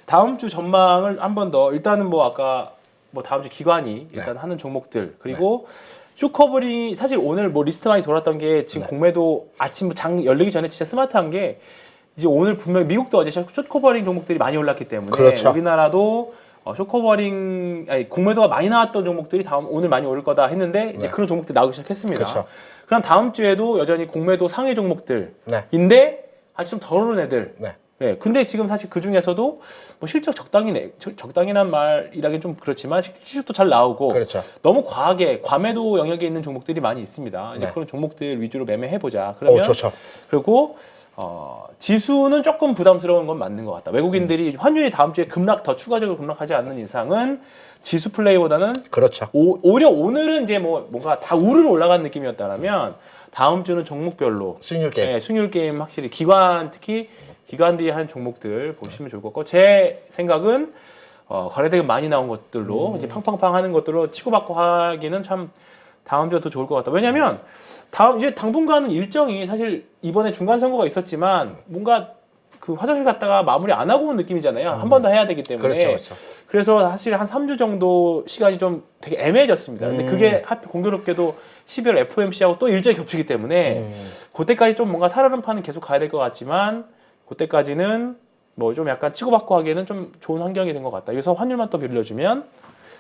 다음 주 전망을 한 번 더 일단은 뭐 아까 뭐 다음 주 기관이 일단 하는 종목들 그리고 쇼커버링이 사실 오늘 뭐 리스트 많이 돌았던 게 지금 공매도 아침 장 열리기 전에 진짜 스마트한 게 이제 오늘 분명히 미국도 어제 숏커버링 종목들이 많이 올랐기 때문에 그렇죠. 우리나라도 숏커버링 공매도가 많이 나왔던 종목들이 오늘 많이 오를 거다 했는데 이제 그런 종목들이 나오기 시작했습니다. 그렇죠. 그럼 다음 주에도 여전히 공매도 상위 종목들인데 네. 아직 좀 덜 오른 애들. 네. 네, 근데 지금 사실 그 중에서도 뭐 실적 적당이란 말이라긴 좀 그렇지만 실적도 잘 나오고 그렇죠. 너무 과하게 과매도 영역에 있는 종목들이 많이 있습니다. 이제 네. 그런 종목들 위주로 매매해 보자. 그러면 좋죠. 그리고 지수는 조금 부담스러운 건 맞는 것 같다. 외국인들이 환율이 다음 주에 더 추가적으로 급락하지 않는 이상은 지수 플레이보다는 그렇죠. 오히려 오늘은 이제 뭔가 다 우르르 올라간 느낌이었다면 다음 주는 종목별로 수익률 게임. 네, 수익률 게임 확실히 특히 기관들이 하는 종목들 보시면 좋을 것 같고 제 생각은 거래대금 많이 나온 것들로 이제 팡팡팡 하는 것들로 치고받고 하기는 참 다음 주가 더 좋을 것 같다. 왜냐하면 이제 당분간은 일정이 사실 이번에 중간 선거가 있었지만 뭔가 그 화장실 갔다가 마무리 안 하고 온 느낌이잖아요. 한 번 더 해야 되기 때문에. 그렇죠. 그래서 사실 한 3주 정도 시간이 좀 되게 애매해졌습니다. 근데 그게 하필 공교롭게도 12월 FOMC하고 또 일정이 겹치기 때문에 그때까지 좀 뭔가 살얼음판은 계속 가야 될 것 같지만 그때까지는 뭐 좀 약간 치고받고 하기에는 좀 좋은 환경이 된 것 같다. 여기서 환율만 또 빌려주면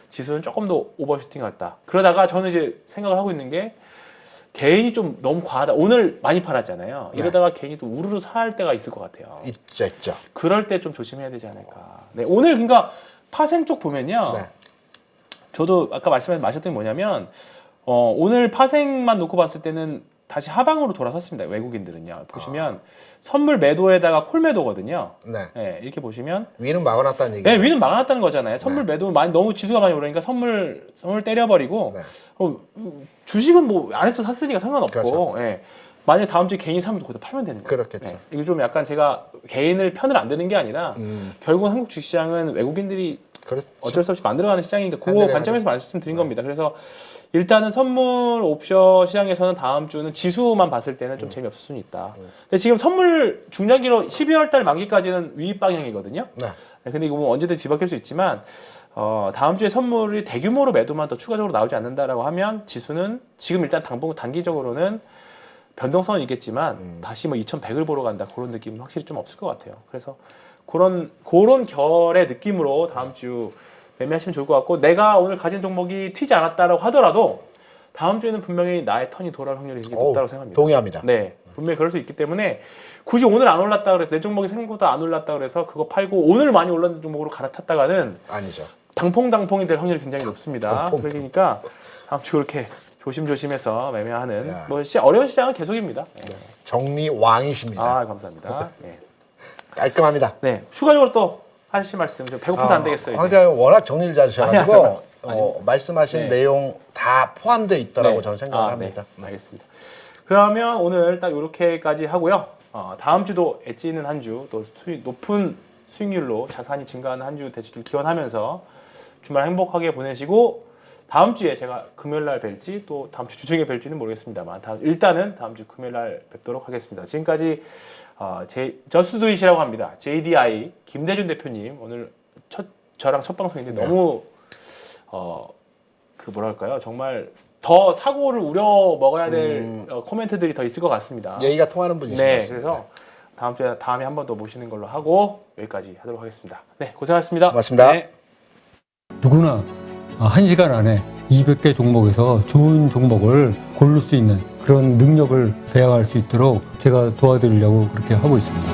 지수는 조금 더 오버슈팅 같다. 그러다가 저는 이제 생각을 하고 있는 게 개인이 좀 너무 과하다. 오늘 많이 팔았잖아요. 네. 이러다가 개인이 또 우르르 살 때가 있을 것 같아요. 있죠. 그럴 때 좀 조심해야 되지 않을까. 네, 오늘 그러니까 파생 쪽 보면요. 네. 저도 아까 마셨던 게 뭐냐면 오늘 파생만 놓고 봤을 때는 다시 하방으로 돌아섰습니다. 외국인들은요. 보시면 선물 매도에다가 콜 매도거든요. 네. 네, 이렇게 보시면 위는 막아놨다는 얘기죠. 네, 위는 막아놨다는 거잖아요. 선물 매도 너무 지수가 많이 오르니까 선물 때려버리고 네. 주식은 뭐 아래도 샀으니까 상관없고 그렇죠. 예. 만약에 다음 주에 개인이 사면 거기다 팔면 되는 거예요. 그렇겠죠. 예. 이거 좀 약간 제가 개인을 편을 안 드는 게 아니라 결국은 한국 주식시장은 외국인들이 그렇죠. 어쩔 수 없이 만들어가는 시장이니까 그 한대리 관점에서 말씀드린 겁니다. 그래서 일단은 선물 옵션 시장에서는 다음 주는 지수만 봤을 때는 좀 재미없을 수는 있다. 근데 지금 선물 중장기로 12월 달 만기까지는 위입 방향이거든요. 네. 근데 이거 뭐 언제든 뒤바뀔 수 있지만 다음 주에 선물이 대규모로 매도만 더 추가적으로 나오지 않는다라고 하면 지수는 지금 일단 단기적으로는 변동성은 있겠지만 다시 뭐 2100을 보러 간다 그런 느낌은 확실히 좀 없을 것 같아요. 그래서 그런 결의 느낌으로 다음 주 매매하시면 좋을 것 같고 내가 오늘 가진 종목이 튀지 않았다라고 하더라도 다음 주에는 분명히 나의 턴이 돌아올 확률이 굉장히 높다고 생각합니다. 동의합니다. 네, 분명히 그럴 수 있기 때문에 굳이 오늘 안 올랐다 그래서 내 종목이 생각보다 안 올랐다 그래서 그거 팔고 오늘 많이 올랐는 종목으로 갈아탔다가는 아니죠. 당퐁당퐁이 될 확률이 굉장히 높습니다. 그러니까 다음 주 이렇게 조심조심해서 매매하는 뭐 어려운 시장은 계속입니다. 네. 정리 왕이십니다. 감사합니다. 네. 깔끔합니다. 네, 추가적으로 또 하실 말씀 좀 배고파서 안 되겠어요. 이제. 황대장님 워낙 정리를 잘하셔가지고 말씀하신 네. 내용 다 포함되어 있더라고 네. 저는 생각을 합니다. 네. 알겠습니다. 그러면 오늘 딱 이렇게까지 하고요. 다음 주도 엣지 있는 한 주, 또 높은 수익률로 자산이 증가하는 한 주 되시길 기원하면서 주말 행복하게 보내시고 다음 주에 제가 금요일 날 뵐지 또 다음 주 주중에 뵐지는 모르겠습니다만 일단은 다음 주 금요일 날 뵙도록 하겠습니다. 지금까지 저스두잇이라고 합니다. JDI 김대준 대표님 오늘 저랑 첫 방송인데 너무 뭐랄까요 정말 더 사고를 우려 먹어야 될 코멘트들이 더 있을 것 같습니다. 예의가 통하는 분이신 것 네, 같습니다. 그래서 다음에 한 번 더 모시는 걸로 하고 여기까지 하도록 하겠습니다. 네, 고생하셨습니다. 고맙습니다. 네. 누구나 1시간 안에 200개 종목에서 좋은 종목을 고를 수 있는 그런 능력을 배양할 수 있도록 제가 도와드리려고 그렇게 하고 있습니다.